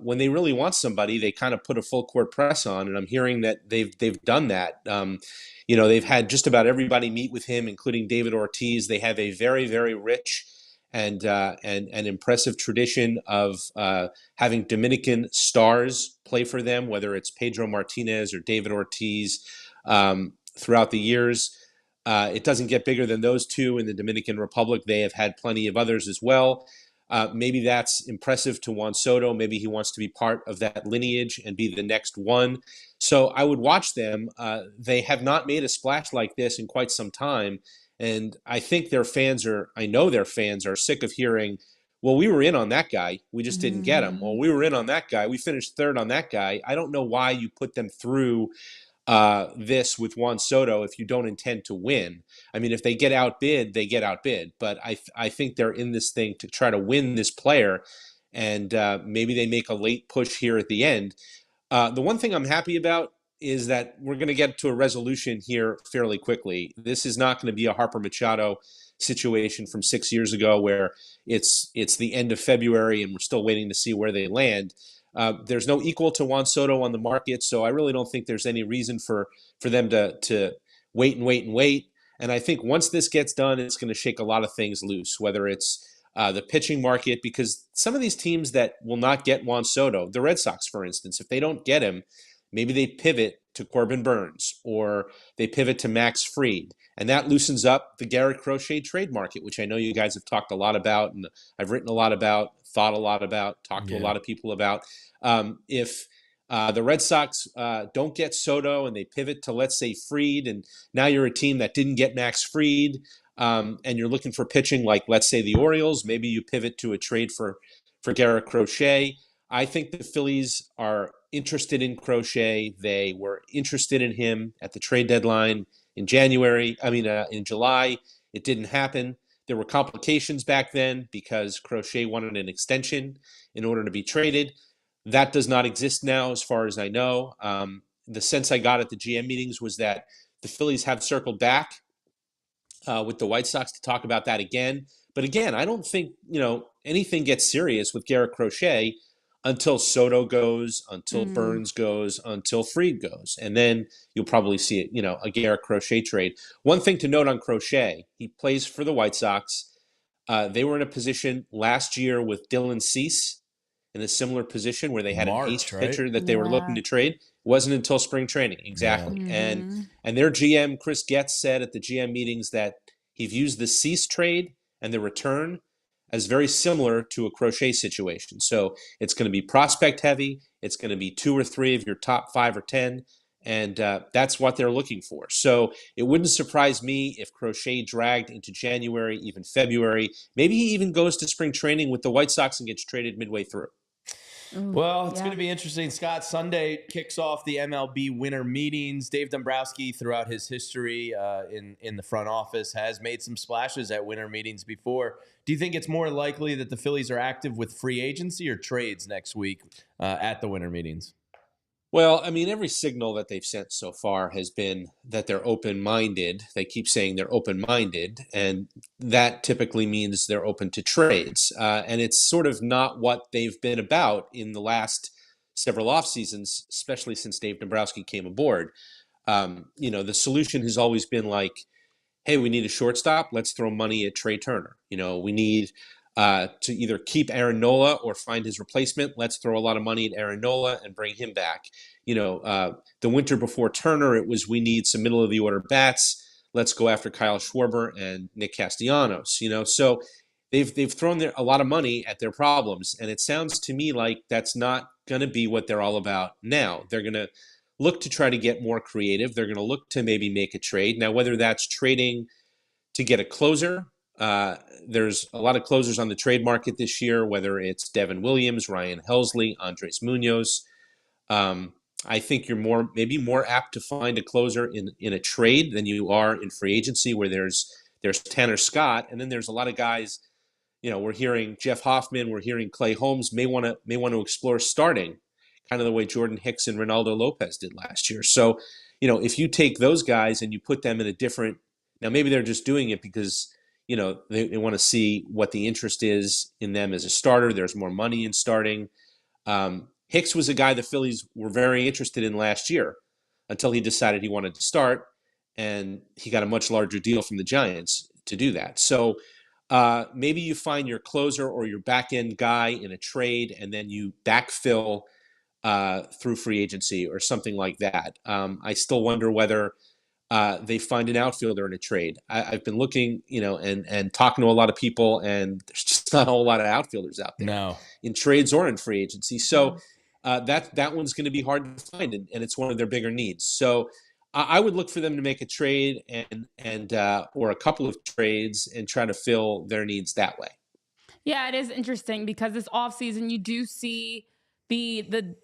when they really want somebody, they kind of put a full court press on, and I'm hearing that they've done that. They've had just about everybody meet with him, including David Ortiz. They have a very, very rich and impressive tradition of having Dominican stars play for them, whether it's Pedro Martinez or David Ortiz, throughout the years. It doesn't get bigger than those two in the Dominican Republic. They have had plenty of others as well. Maybe that's impressive to Juan Soto. Maybe he wants to be part of that lineage and be the next one. So I would watch them. They have not made a splash like this in quite some time. And I think I know their fans are sick of hearing, well, we were in on that guy. We just didn't get him. Well, we were in on that guy. We finished third on that guy. I don't know why you put them through this with Juan Soto if you don't intend to win. I mean, if they get outbid, they get outbid. But I think they're in this thing to try to win this player, and maybe they make a late push here at the end. The one thing I'm happy about is that we're going to get to a resolution here fairly quickly. This is not going to be a Harper Machado situation from 6 years ago where it's the end of February and we're still waiting to see where they land. There's no equal to Juan Soto on the market, so I really don't think there's any reason for them to wait and wait and wait. And I think once this gets done, it's going to shake a lot of things loose, whether it's the pitching market, because some of these teams that will not get Juan Soto, the Red Sox, for instance, if they don't get him, maybe they pivot to Corbin Burnes or they pivot to Max Fried. And that loosens up the Garrett Crochet trade market, which I know you guys have talked a lot about and I've written a lot about, thought a lot about, talked to a lot of people about. If the Red Sox don't get Soto and they pivot to, let's say, Fried, and now you're a team that didn't get Max Fried, and you're looking for pitching like, let's say, the Orioles, maybe you pivot to a trade for Garrett Crochet. I think the Phillies are interested in Crochet. They were interested in him at the trade deadline in July. It didn't happen. There were complications back then because Crochet wanted an extension in order to be traded. That does not exist now, as far as I know. The sense I got at the GM meetings was that the Phillies have circled back with the White Sox to talk about that again. But again, I don't think anything gets serious with Garrett Crochet until Soto goes, until Burnes goes, until Fried goes. And then you'll probably see it, a Garrett Crochet trade. One thing to note on Crochet, he plays for the White Sox. They were in a position last year with Dylan Cease in a similar position where they had an ace pitcher that they were looking to trade. It wasn't until spring training. Exactly. Yeah. And their GM, Chris Getz, said at the GM meetings that he views the Cease trade and the return as very similar to a Crochet situation. So it's going to be prospect heavy. It's going to be 2 or 3 of your top 5 or 10. And that's what they're looking for. So it wouldn't surprise me if Crochet dragged into January, even February. Maybe he even goes to spring training with the White Sox and gets traded midway through. Well, it's going to be interesting. Scott, Sunday kicks off the MLB winter meetings. Dave Dombrowski, throughout his history in the front office, has made some splashes at winter meetings before. Do you think it's more likely that the Phillies are active with free agency or trades next week at the winter meetings? Well, I mean, every signal that they've sent so far has been that they're open-minded. They keep saying they're open-minded, and that typically means they're open to trades. And it's sort of not what they've been about in the last several off seasons, especially since Dave Dombrowski came aboard. The solution has always been like, hey, we need a shortstop. Let's throw money at Trey Turner. We need to either keep Aaron Nola or find his replacement. Let's throw a lot of money at Aaron Nola and bring him back. The winter before Turner, it was we need some middle of the order bats. Let's go after Kyle Schwarber and Nick Castellanos. So they've thrown a lot of money at their problems, and it sounds to me like that's not going to be what they're all about now. They're going to look to try to get more creative. They're going to look to maybe make a trade. Now, whether that's trading to get a closer, there's a lot of closers on the trade market this year, whether it's Devin Williams, Ryan Helsley, Andres Munoz. I think you're maybe more apt to find a closer in a trade than you are in free agency, where there's Tanner Scott, and then there's a lot of guys. We're hearing Jeff Hoffman, we're hearing Clay Holmes may want to explore starting, kind of the way Jordan Hicks and Ronaldo Lopez did last year. So, if you take those guys and you put them in a different, now maybe they're just doing it because they want to see what the interest is in them as a starter. There's more money in starting. Hicks was a guy the Phillies were very interested in last year until he decided he wanted to start, and he got a much larger deal from the Giants to do that. So maybe you find your closer or your back-end guy in a trade, and then you backfill through free agency or something like that. I still wonder whether they find an outfielder in a trade. I've been looking, and talking to a lot of people, and there's just not a whole lot of outfielders out there in trades or in free agency. So that one's going to be hard to find, and it's one of their bigger needs. So I would look for them to make a trade and or a couple of trades and try to fill their needs that way. Yeah, it is interesting because this offseason you do see the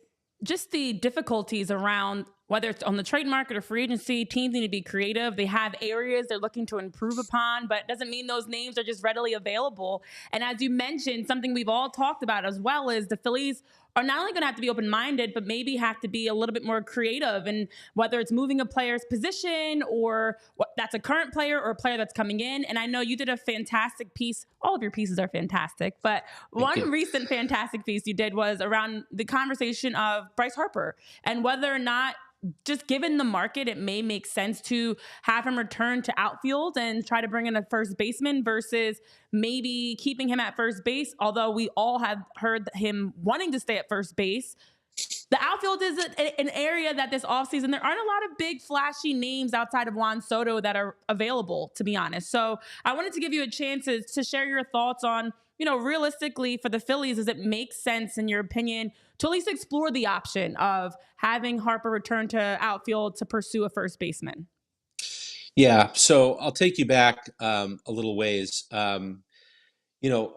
difficulties around whether it's on the trade market or free agency. Teams need to be creative. They have areas they're looking to improve upon, but it doesn't mean those names are just readily available. And as you mentioned, something we've all talked about as well is the Phillies are not only going to have to be open-minded, but maybe have to be a little bit more creative. And whether it's moving a player's position or that's a current player or a player that's coming in. And I know you did a fantastic piece. All of your pieces are fantastic, but one recent fantastic piece you did was around the conversation of Bryce Harper and whether or not, just given the market, it may make sense to have him return to outfield and try to bring in a first baseman versus maybe keeping him at first base. Although we all have heard him wanting to stay at first base. The outfield is an area that this offseason, there aren't a lot of big flashy names outside of Juan Soto that are available, to be honest. So I wanted to give you a chance to share your thoughts on, realistically for the Phillies, does it make sense in your opinion to at least explore the option of having Harper return to outfield to pursue a first baseman? Yeah, so I'll take you back a little ways. A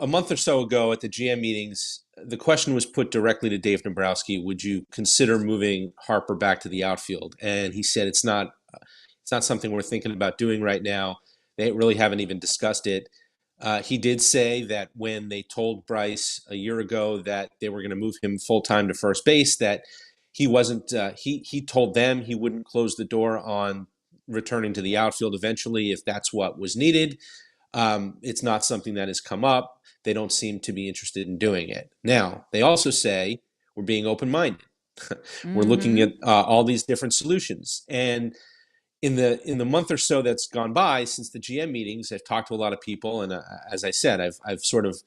month or so ago at the GM meetings, the question was put directly to Dave Dombrowski: would you consider moving Harper back to the outfield? And he said it's not something we're thinking about doing right now. They really haven't even discussed it. He did say that when they told Bryce a year ago that they were going to move him full-time to first base, that he wasn't. He told them he wouldn't close the door on returning to the outfield eventually if that's what was needed. It's not something that has come up. They don't seem to be interested in doing it. Now, they also say we're being open-minded. We're looking at all these different solutions. And in the month or so that's gone by since the GM meetings, I've talked to a lot of people, and as I said, I've sort of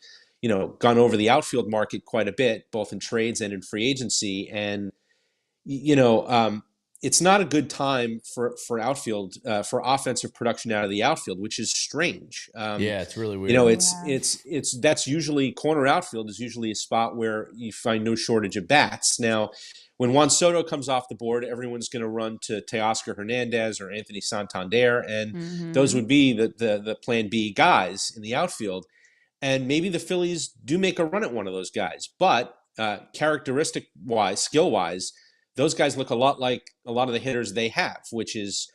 gone over the outfield market quite a bit, both in trades and in free agency, and it's not a good time for outfield for offensive production out of the outfield, which is strange. Yeah, it's really weird. It's that's usually corner outfield is usually a spot where you find no shortage of bats. Now, when Juan Soto comes off the board, everyone's going to run to Teoscar Hernandez or Anthony Santander, and those would be the plan B guys in the outfield. And maybe the Phillies do make a run at one of those guys, but characteristic-wise, skill-wise, those guys look a lot like a lot of the hitters they have, which is,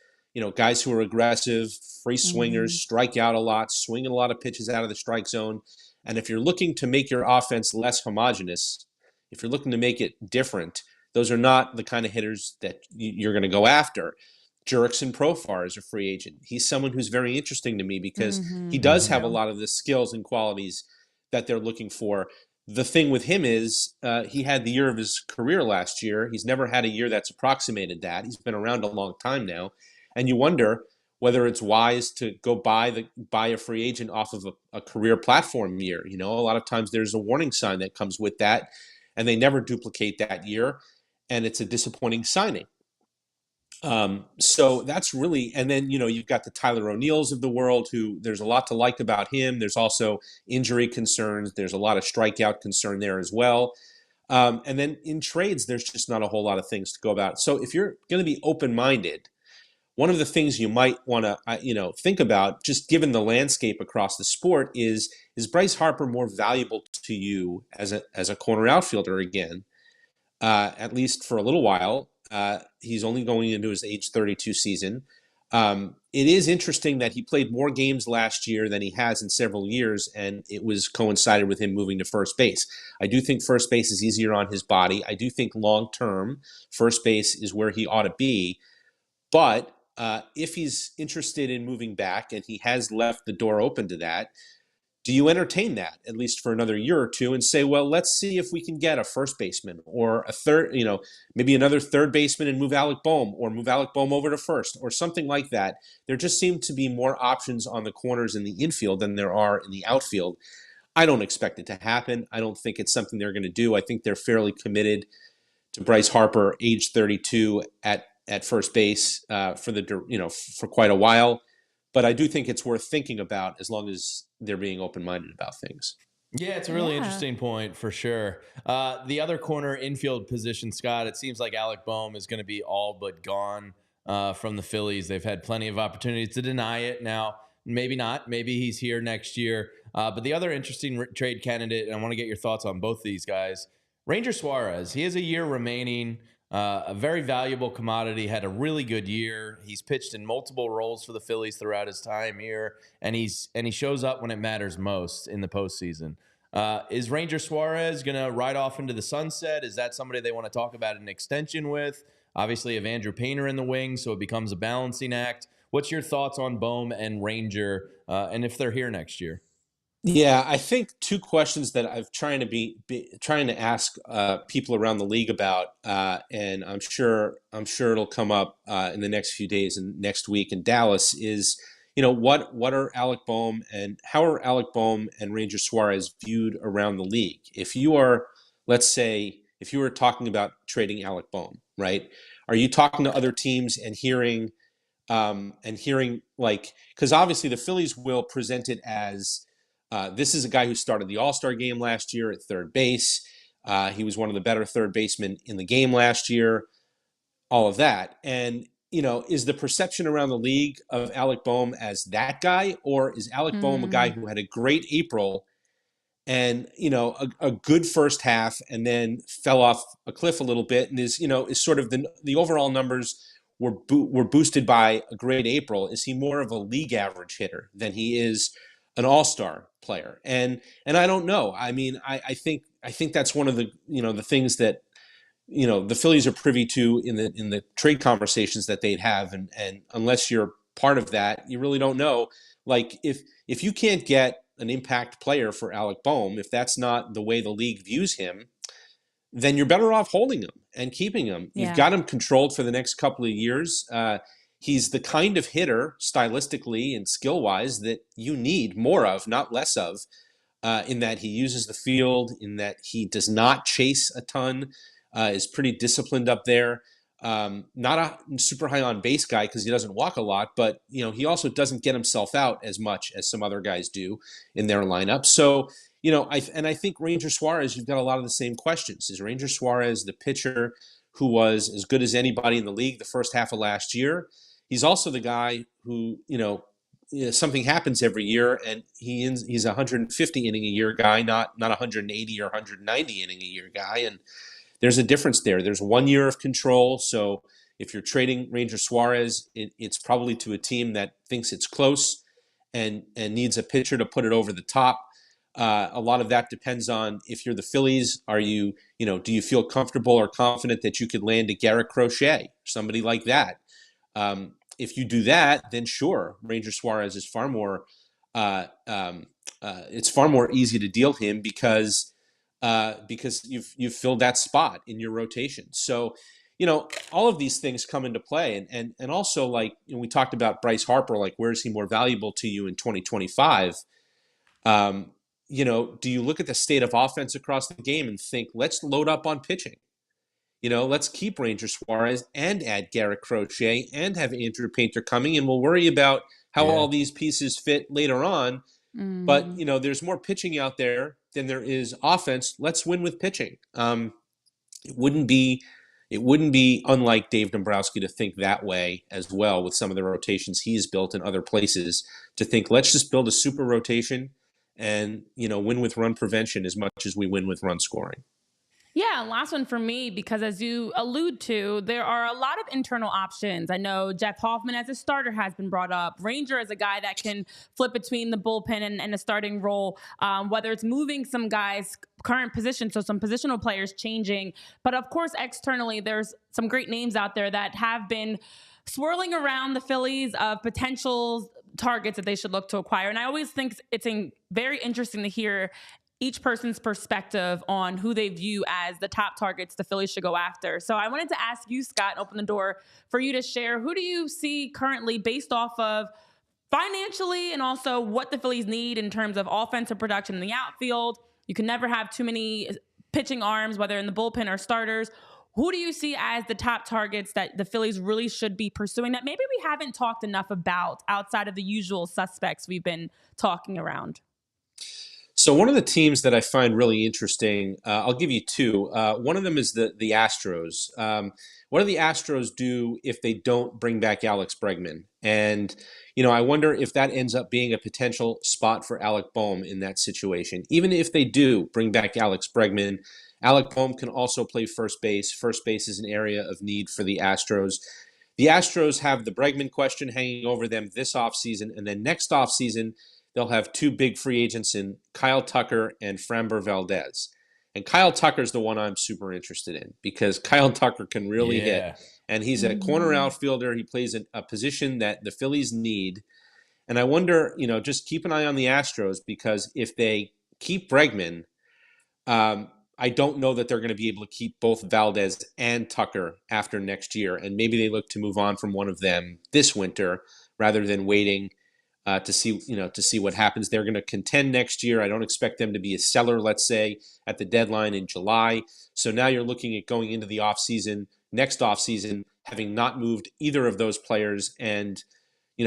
guys who are aggressive, free swingers, strike out a lot, swinging a lot of pitches out of the strike zone. And if you're looking to make your offense less homogeneous, if you're looking to make it different, those are not the kind of hitters that you're going to go after. Jurickson Profar is a free agent. He's someone who's very interesting to me because he does have a lot of the skills and qualities that they're looking for. The thing with him is he had the year of his career last year. He's never had a year that's approximated that. He's been around a long time now. And you wonder, whether it's wise to go buy a free agent off of a career platform year. You know, a lot of times there's a warning sign that comes with that, and they never duplicate that year, and it's a disappointing signing. So that's really, and then, you know, you've got the Tyler O'Neills of the world, who there's a lot to like about him. There's also injury concerns. There's a lot of strikeout concern there as well. And then in trades, there's just not a whole lot of things to go about. So if you're going to be open-minded, one of the things you might want to, think about, just given the landscape across the sport, is Bryce Harper more valuable to you as a corner outfielder again, at least for a little while? He's only going into his age 32 season. It is interesting that he played more games last year than he has in several years, and it was coincided with him moving to first base. I do think first base is easier on his body. I do think long-term first base is where he ought to be. But if he's interested in moving back, and he has left the door open to that, do you entertain that at least for another year or two and say, well, let's see if we can get a first baseman or a third, maybe another third baseman and move Alec Bohm, or move Alec Bohm over to first, or something like that? There just seem to be more options on the corners in the infield than there are in the outfield. I don't expect it to happen. I don't think it's something they're going to do. I think they're fairly committed to Bryce Harper, age 32, at first base for quite a while. But I do think it's worth thinking about, as long as they're being open-minded about things. Yeah, it's a really interesting point for sure. The other corner infield position, Scott, it seems like Alec Bohm is going to be all but gone from the Phillies. They've had plenty of opportunities to deny it. Now, maybe not. Maybe he's here next year. But the other interesting trade candidate, and I want to get your thoughts on both these guys, Ranger Suarez. He has a year remaining. A very valuable commodity, had a really good year. He's pitched in multiple roles for the Phillies throughout his time here, and he shows up when it matters most in the postseason. Is Ranger Suarez going to ride off into the sunset? Is that somebody they want to talk about an extension with? Obviously, have Andrew Painter in the wings, so it becomes a balancing act. What's your thoughts on Bohm and Ranger, and if they're here next year? Yeah, I think two questions that I've trying to ask people around the league about, and I'm sure it'll come up in the next few days and next week in Dallas, is, what are Alec Bohm and how are Alec Bohm and Ranger Suarez viewed around the league? If you are, let's say, if you were talking about trading Alec Bohm, right? Are you talking to other teams and hearing like, because obviously the Phillies will present it as, this is a guy who started the All-Star game last year at third base. He was one of the better third basemen in the game last year, all of that. And, is the perception around the league of Alec Bohm as that guy, or is Alec Bohm a guy who had a great April and, a good first half and then fell off a cliff a little bit, and is sort of the overall numbers were boosted by a great April? Is he more of a league average hitter than he is an all-star player? And I don't know. I mean, I think that's one of the, the things that, the Phillies are privy to in the trade conversations that they'd have. And unless you're part of that, you really don't know. Like, if you can't get an impact player for Alec Bohm, if that's not the way the league views him, then you're better off holding him and keeping him. Yeah. You've got him controlled for the next couple of years. He's the kind of hitter, stylistically and skill-wise, that you need more of, not less of, in that he uses the field, in that he does not chase a ton, is pretty disciplined up there. Not a super high on base guy because he doesn't walk a lot, but he also doesn't get himself out as much as some other guys do in their lineup. So, I think Ranger Suarez, you've got a lot of the same questions. Is Ranger Suarez the pitcher who was as good as anybody in the league the first half of last year? He's also the guy who, something happens every year, and he's a 150 inning a year guy, not 180 or 190 inning a year guy. And there's a difference there. There's 1 year of control. So if you're trading Ranger Suarez, it's probably to a team that thinks it's close and needs a pitcher to put it over the top. A lot of that depends on, if you're the Phillies, do you feel comfortable or confident that you could land a Garrett Crochet, somebody like that? If you do that, then sure, Ranger Suarez is far more. It's far more easy to deal him because you've filled that spot in your rotation. So, all of these things come into play. And also, like, we talked about Bryce Harper, like, where is he more valuable to you in 2025? Do you look at the state of offense across the game and think, let's load up on pitching? Let's keep Ranger Suarez and add Garrett Crochet and have Andrew Painter coming, and we'll worry about how all these pieces fit later on. But, there's more pitching out there than there is offense. Let's win with pitching. It wouldn't be unlike Dave Dombrowski to think that way as well, with some of the rotations he's built in other places, to think, let's just build a super rotation and, win with run prevention as much as we win with run scoring. Yeah, and last one for me, because as you allude to, there are a lot of internal options. I know Jeff Hoffman as a starter has been brought up. Ranger is a guy that can flip between the bullpen and a starting role, whether it's moving some guys' current position, so some positional players changing. But of course, externally, there's some great names out there that have been swirling around the Phillies of potential targets that they should look to acquire. And I always think it's very interesting to hear each person's perspective on who they view as the top targets the Phillies should go after. So I wanted to ask you, Scott, open the door for you to share. Who do you see currently, based off of financially and also what the Phillies need in terms of offensive production in the outfield? You can never have too many pitching arms, whether in the bullpen or starters. Who do you see as the top targets that the Phillies really should be pursuing that maybe we haven't talked enough about outside of the usual suspects we've been talking around? So one of the teams that I find really interesting, I'll give you two. One of them is the Astros. What do the Astros do if they don't bring back Alex Bregman? And, I wonder if that ends up being a potential spot for Alec Bohm in that situation. Even if they do bring back Alex Bregman, Alec Bohm can also play first base. First base is an area of need for the Astros. The Astros have the Bregman question hanging over them this offseason, and then next offseason, they'll have two big free agents in Kyle Tucker and Framber Valdez. And Kyle Tucker's the one I'm super interested in, because Kyle Tucker can really hit. And he's a corner outfielder. He plays a position that the Phillies need. And I wonder, just keep an eye on the Astros, because if they keep Bregman, I don't know that they're going to be able to keep both Valdez and Tucker after next year. And maybe they look to move on from one of them this winter rather than waiting to see what happens. They're going to contend next year. I don't expect them to be a seller, let's say, at the deadline in July. So now you're looking at going into the next offseason, having not moved either of those players, and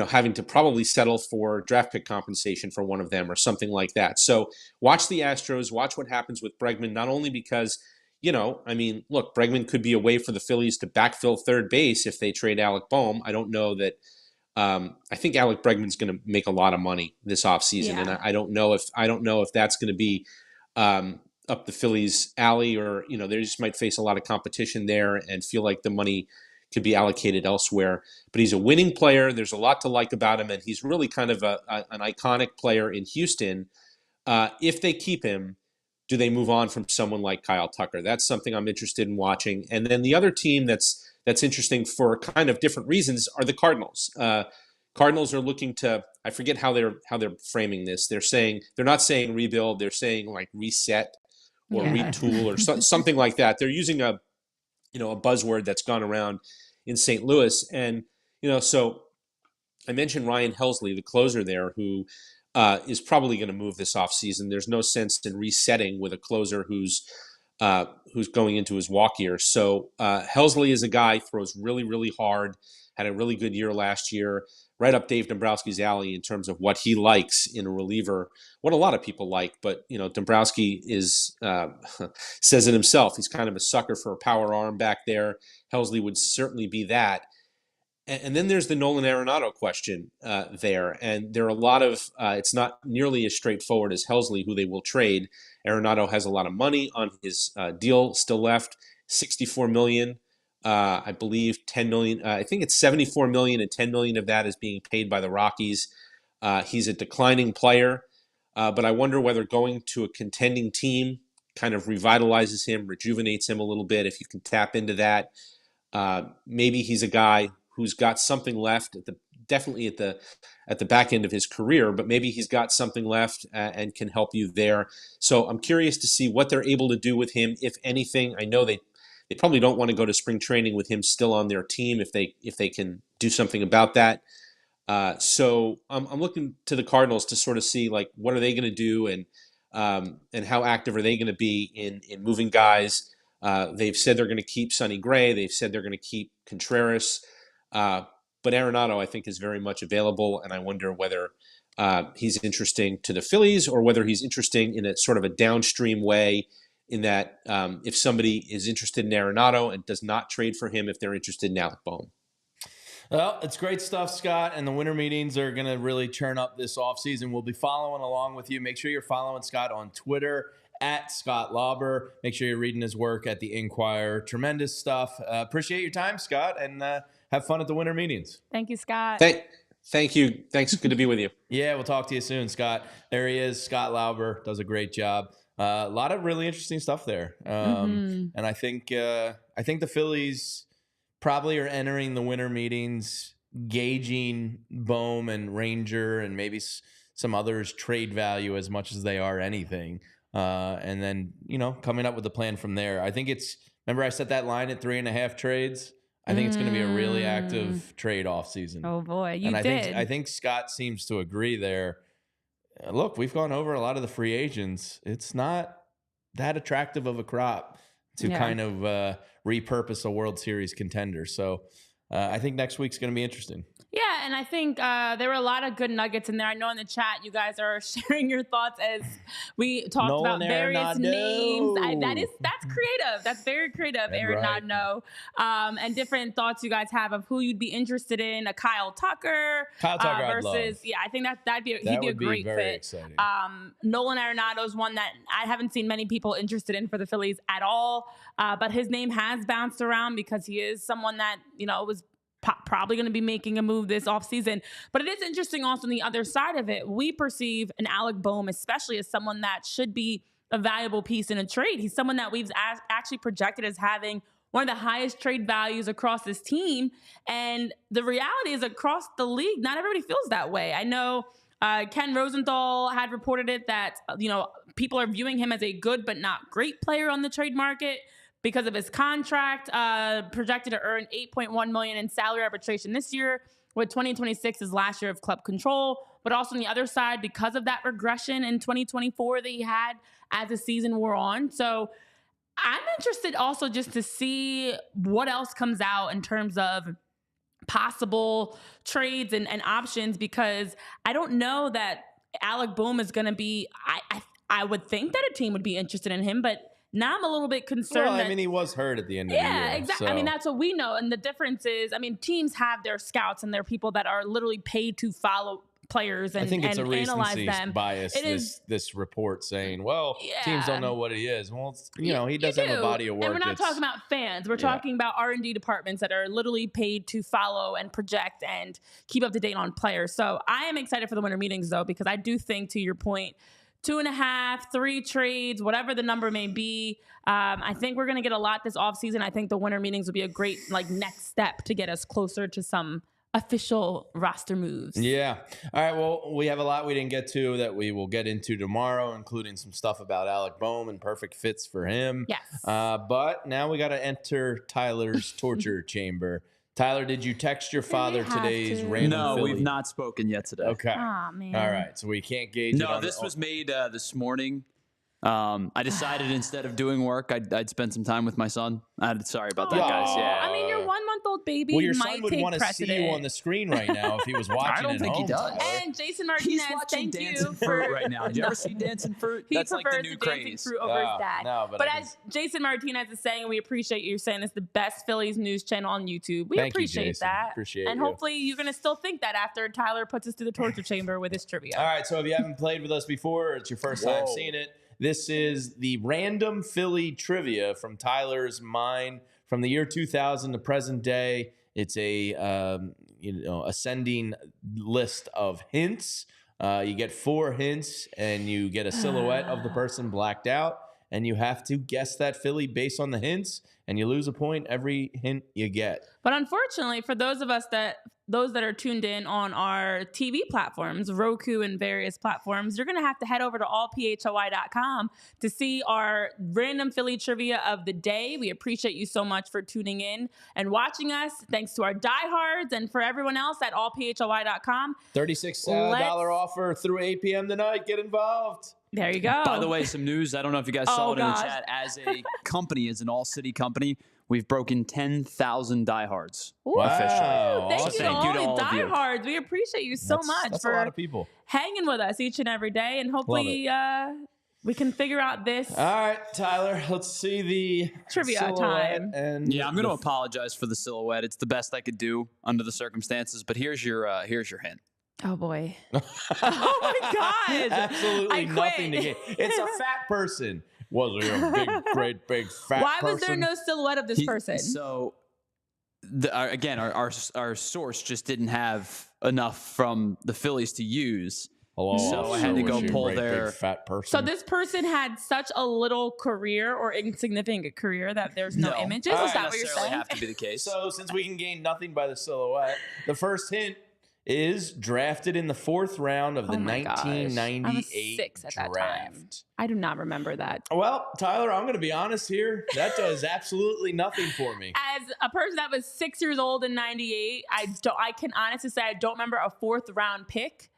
having to probably settle for draft pick compensation for one of them or something like that. So watch the Astros, watch what happens with Bregman, not only because, look, Bregman could be a way for the Phillies to backfill third base if they trade Alec Bohm. I don't know that. I think Alec Bregman's going to make a lot of money this offseason, and I don't know if that's going to be up the Phillies' alley, or they just might face a lot of competition there and feel like the money could be allocated elsewhere. But he's a winning player. There's a lot to like about him, and he's really kind of an iconic player in Houston. If they keep him, do they move on from someone like Kyle Tucker? That's something I'm interested in watching. And then the other team that's interesting for kind of different reasons are the Cardinals. Cardinals are looking to, I forget how they're framing this. They're not saying rebuild. They're saying like reset or retool or something like that. They're using a buzzword that's gone around in St. Louis. And, so I mentioned Ryan Helsley, the closer there, who is probably going to move this offseason. There's no sense in resetting with a closer who's going into his walk year. So Helsley is a guy, throws really, really hard, had a really good year last year, right up Dave Dombrowski's alley in terms of what he likes in a reliever, what a lot of people like. But, Dombrowski says it himself. He's kind of a sucker for a power arm back there. Helsley would certainly be that. And then there's the Nolan Arenado question there. And there are a lot of, it's not nearly as straightforward as Helsley, who they will trade. Arenado has a lot of money on his deal still left, $64 million. I believe $10 million. I think it's $74 million, and $10 million of that is being paid by the Rockies. He's a declining player, but I wonder whether going to a contending team kind of revitalizes him, rejuvenates him a little bit. If you can tap into that, maybe he's a guy who's got something left definitely at the back end of his career, but maybe he's got something left and can help you there. So I'm curious to see what they're able to do with him, if anything. I know they They probably don't want to go to spring training with him still on their team if they can do something about that. So I'm looking to the Cardinals to sort of see like what are they going to do and how active are they going to be in moving guys. They've said they're going to keep Sonny Gray. They've said they're going to keep Contreras. But Arenado, I think, is very much available, and I wonder whether he's interesting to the Phillies or whether he's interesting in a sort of a downstream way in that if somebody is interested in Arenado and does not trade for him, if they're interested in Alec Bohm. Well, it's great stuff, Scott, and the winter meetings are going to really churn up this offseason. We'll be following along with you. Make sure you're following Scott on Twitter at Scott Lauber. Make sure you're reading his work at the Inquirer. Tremendous stuff. Appreciate your time, Scott, and have fun at the winter meetings. Thank you, Scott. Thank you. Thanks. Good to be with you. Yeah, we'll talk to you soon, Scott. There he is. Scott Lauber does a great job. A lot of really interesting stuff there. And I think the Phillies probably are entering the winter meetings gauging Bohm and Ranger and maybe some others trade value as much as they are anything. And then, coming up with a plan from there. I think remember I set that line at 3.5 trades. I think it's going to be a really active trade off season. Oh boy, you did. I think Scott seems to agree there. Look, we've gone over a lot of the free agents. It's not that attractive of a crop to kind of repurpose a World Series contender. So I think next week's going to be interesting. Yeah, and I think there were a lot of good nuggets in there. I know in the chat you guys are sharing your thoughts as we talked about various names. That's creative. That's very creative, Arenado. And different thoughts you guys have of who you'd be interested in. A Kyle Tucker versus I think he'd be a great fit. Exciting. Nolan Arenado is one that I haven't seen many people interested in for the Phillies at all. But his name has bounced around because he is someone that was probably going to be making a move this offseason. But it is interesting also on the other side of it. We perceive an Alec Bohm especially as someone that should be a valuable piece in a trade. He's someone that we've actually projected as having one of the highest trade values across this team. And the reality is across the league, not everybody feels that way. I know Ken Rosenthal had reported it that, people are viewing him as a good but not great player on the trade market because of his contract, projected to earn $8.1 million in salary arbitration this year, with 2026 as last year of club control. But also on the other side, because of that regression in 2024 that he had as the season wore on. So I'm interested also just to see what else comes out in terms of possible trades and options, because I don't know that Alec Bohm is going to be, I would think that a team would be interested in him, but now I'm a little bit concerned. Well, he was hurt at the end of the year. Yeah, exactly. So. I mean, that's what we know. And the difference is, teams have their scouts and their people that are literally paid to follow players and, I think it's and a analyze recency them. bias, this report saying, teams don't know what he is. Well, he does have a body of work. And we're not talking about fans. We're talking about R&D departments that are literally paid to follow and project and keep up to date on players. So I am excited for the winter meetings, though, because I do think, to your point, 2.5, 3 trades, whatever the number may be. I think we're going to get a lot this offseason. I think the winter meetings will be a great next step to get us closer to some official roster moves. Yeah. All right. Well, we have a lot we didn't get to that we will get into tomorrow, including some stuff about Alec Bohm and perfect fits for him. Yes. But now we got to enter Tyler's torture chamber. Tyler, did you text your father today's random Philly? No, we've not spoken yet today. Okay. Oh, man. All right. So we can't gauge it. No, this was made this morning. I decided instead of doing work, I'd spend some time with my son. Sorry about that, guys. Yeah. Your 1-month-old baby well, your might son would take want to see you on the screen right now if he was watching. I don't think he does. And Jason Martinez, He's watching thank Dancing you Fruit right now. Did you ever see Dancing Fruit? That's like the new Dancing craze. Fruit over his dad. No, but as Jason Martinez is saying, we appreciate you saying it's the best Phillies news channel on YouTube. We appreciate that. And hopefully you're going to still think that after Tyler puts us through the torture chamber with his trivia. All right. So if you haven't played with us before, or it's your first time seeing it, this is the random Philly trivia from Tyler's mind from the year 2000 to present day. It's a ascending list of hints. You get 4 hints, and you get a silhouette of the person blacked out, and you have to guess that Philly based on the hints, and you lose a point every hint you get. But unfortunately, for those that are tuned in on our TV platforms, Roku and various platforms, you're going to have to head over to allphly.com to see our random Philly trivia of the day. We appreciate you so much for tuning in and watching us. Thanks to our diehards and for everyone else at allphly.com. $36 offer through 8 p.m. tonight. Get involved. There you go. By the way, some news. I don't know if you guys saw it in the chat. As a company, as an all-city company, we've broken 10,000 diehards officially. Thank you to all the diehards. We appreciate you so much that's for a lot of people hanging with us each and every day, and hopefully we can figure out this. All right, Tyler, let's see the trivia time. And I'm going to apologize for the silhouette. It's the best I could do under the circumstances. But here's your hint. Oh boy! Oh my God! Absolutely nothing to get. It's a fat person. Was he a big, great, big fat Why person? was there no silhouette of this person? So, again, our source just didn't have enough from the Phillies to use. So I had to go pull their fat person. So this person had such a little career or insignificant career that there's no images. Is that what you're saying? Have to be the case. So since we can gain nothing by the silhouette, the first hint is drafted in the 4th round of the 1998 I was 6 at that time. I do not remember that. Well, Tyler, I'm going to be honest here. That does absolutely nothing for me. As a person that was 6 years old in 98, I can honestly say I don't remember a 4th round pick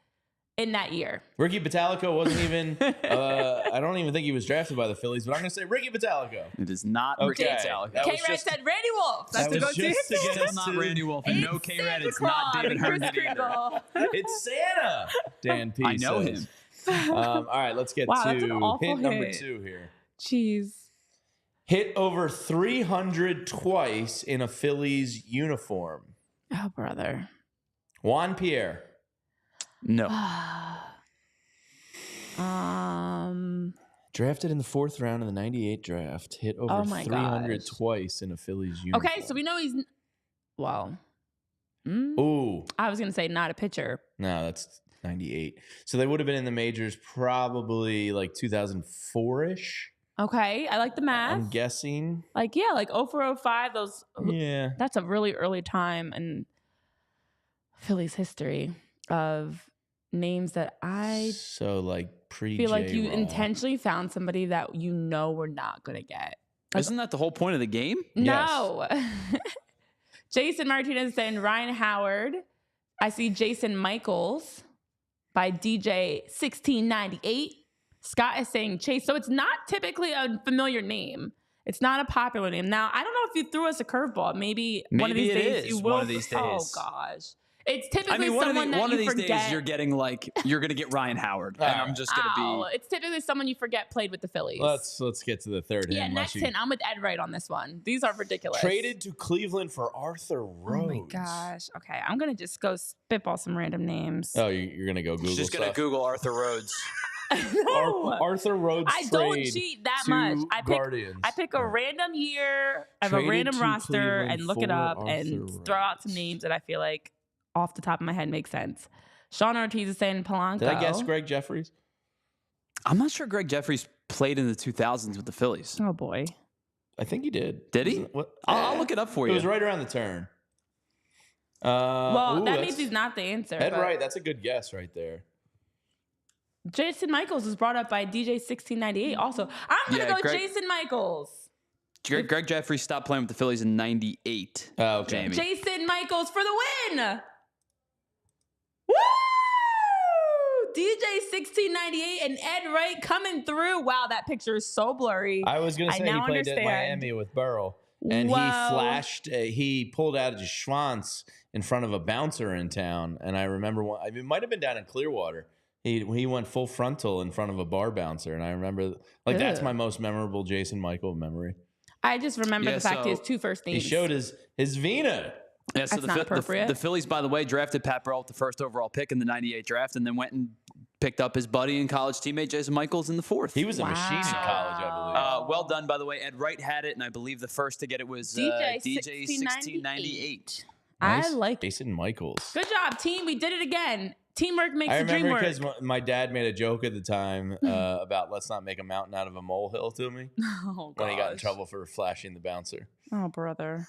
in that year. Ricky Bottalico wasn't even, I don't even think he was drafted by the Phillies, but I'm going to say Ricky Bottalico. It is not Ricky Bottalico. K-Red said Randy Wolf. That's the go-to. Still not Randy Wolf. And no K-Red. It's not David Herndon either. It's Santa. Dan P. I know him. All right, let's get to hint number 2 here. Jeez. Hit over 300 twice in a Phillies uniform. Oh, brother. Juan Pierre. No. Drafted in the 4th round of the 98 draft. Hit over 300 twice in a Phillies uniform. Okay, so we know he's... Well... Ooh. I was going to say not a pitcher. No, that's 98. So they would have been in the majors probably like 2004-ish. Okay, I like the math. I'm guessing. Like 04, 05, those... Yeah. That's a really early time in Phillies history of names that I so like feel like you intentionally found somebody that you know we're not going to get. Like, isn't that the whole point of the game? No. Yes. Jason Martinez saying Ryan Howard. I see Jason Michaels by DJ 1698. Scott is saying Chase. So it's not typically a familiar name. It's not a popular name. Now, I don't know if you threw us a curveball. Maybe one of these days you will. One of these days. Oh, gosh. It's typically someone that you forget. Days you're getting you're going to get Ryan Howard. And I'm just going to be. It's typically someone you forget played with the Phillies. Let's get to the third hint. Yeah, next hint. I'm with Ed Wright on this one. These are ridiculous. Traded to Cleveland for Arthur Rhodes. Oh my gosh. Okay, I'm going to just go spitball some random names. Oh, you're going to go Google She's just going to Google Arthur Rhodes. No. Arthur Rhodes. I don't cheat that much. I pick a random year of a random roster and look it up and throw out some names that I feel like off the top of my head makes sense. Sean Ortiz is saying Polanco. Did I guess Greg Jeffries? I'm not sure Greg Jeffries played in the 2000s with the Phillies. Oh boy, I think he did. Did he? I'll look it up for you. It was right around the turn. That means he's not the answer. Ed Wright, that's a good guess right there. Jason Michaels was brought up by DJ 1698. Also, I'm gonna go Jason Michaels. Greg Jeffries stopped playing with the Phillies in '98. Oh, okay. Jamie. Jason Michaels for the win. Woo! DJ 1698 and Ed Wright coming through. Wow, that picture is so blurry. I was going to say he played at Miami with Burrell. And he flashed, he pulled out his schwanz in front of a bouncer in town. And I remember, it might have been down in Clearwater. He went full frontal in front of a bar bouncer. And I remember, that's my most memorable Jason Michael memory. I just remember the fact he has 2 first names. He showed his Vena. Yeah, so that's not appropriate. The Phillies, by the way, drafted Pat Burrell with the first overall pick in the '98 draft, and then went and picked up his buddy and college teammate Jason Michaels in the 4th. He was a machine in college, I believe. Well done, by the way. Ed Wright had it, and I believe the first to get it was DJ 1698. Nice. I like it. Jason Michaels. Good job, team. We did it again. Teamwork makes I the dream remember work. because my dad made a joke at the time about let's not make a mountain out of a molehill to me Oh, when he got in gosh. trouble for flashing the bouncer. Oh, brother.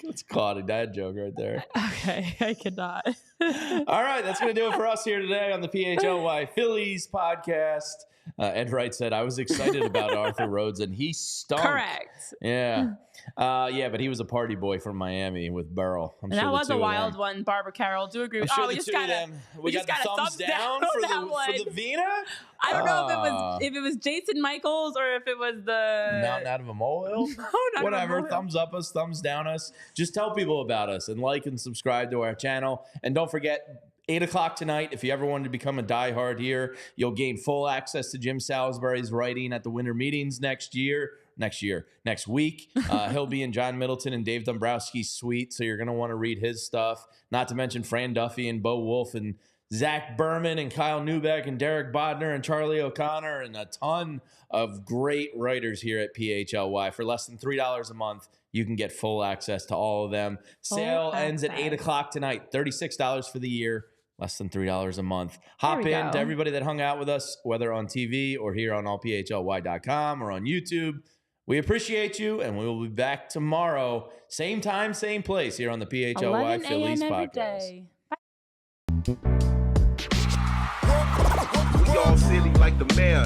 It's called a dad joke right there. Okay, I cannot. All right, that's going to do it for us here today on the PHLY Phillies podcast. Ed Wright said, I was excited about Arthur Rhodes, and he stunk. Correct. Yeah. But he was a party boy from Miami with Burrell. I'm And sure that the was two a of wild them. one, Barbara Carroll. Do agree. I'm sure we the just two got of them. We got the got a thumbs down for that one. the Vina. I don't know if it was Jason Michaels or if it was the Mountain out of a molehill. No, not Whatever. a molehill. Thumbs up us, thumbs down us. Just tell people about us and like and subscribe to our channel. And don't forget, 8 o'clock tonight, if you ever wanted to become a diehard here, you'll gain full access to Jim Salisbury's writing at the winter meetings next week. He'll be in John Middleton and Dave Dombrowski's suite, so you're going to want to read his stuff. Not to mention Fran Duffy and Bo Wolf and Zach Berman and Kyle Neubeck and Derek Bodner and Charlie O'Connor and a ton of great writers here at PHLY. For less than $3 a month, you can get full access to all of them. Sale ends at 8 o'clock tonight. $36 for the year. Less than $3 a month. Hop in to everybody that hung out with us, whether on TV or here on allphly.com or on YouTube. We appreciate you, and we will be back tomorrow. Same time, same place here on the PHLY Phillies podcast. We all silly like the mayor.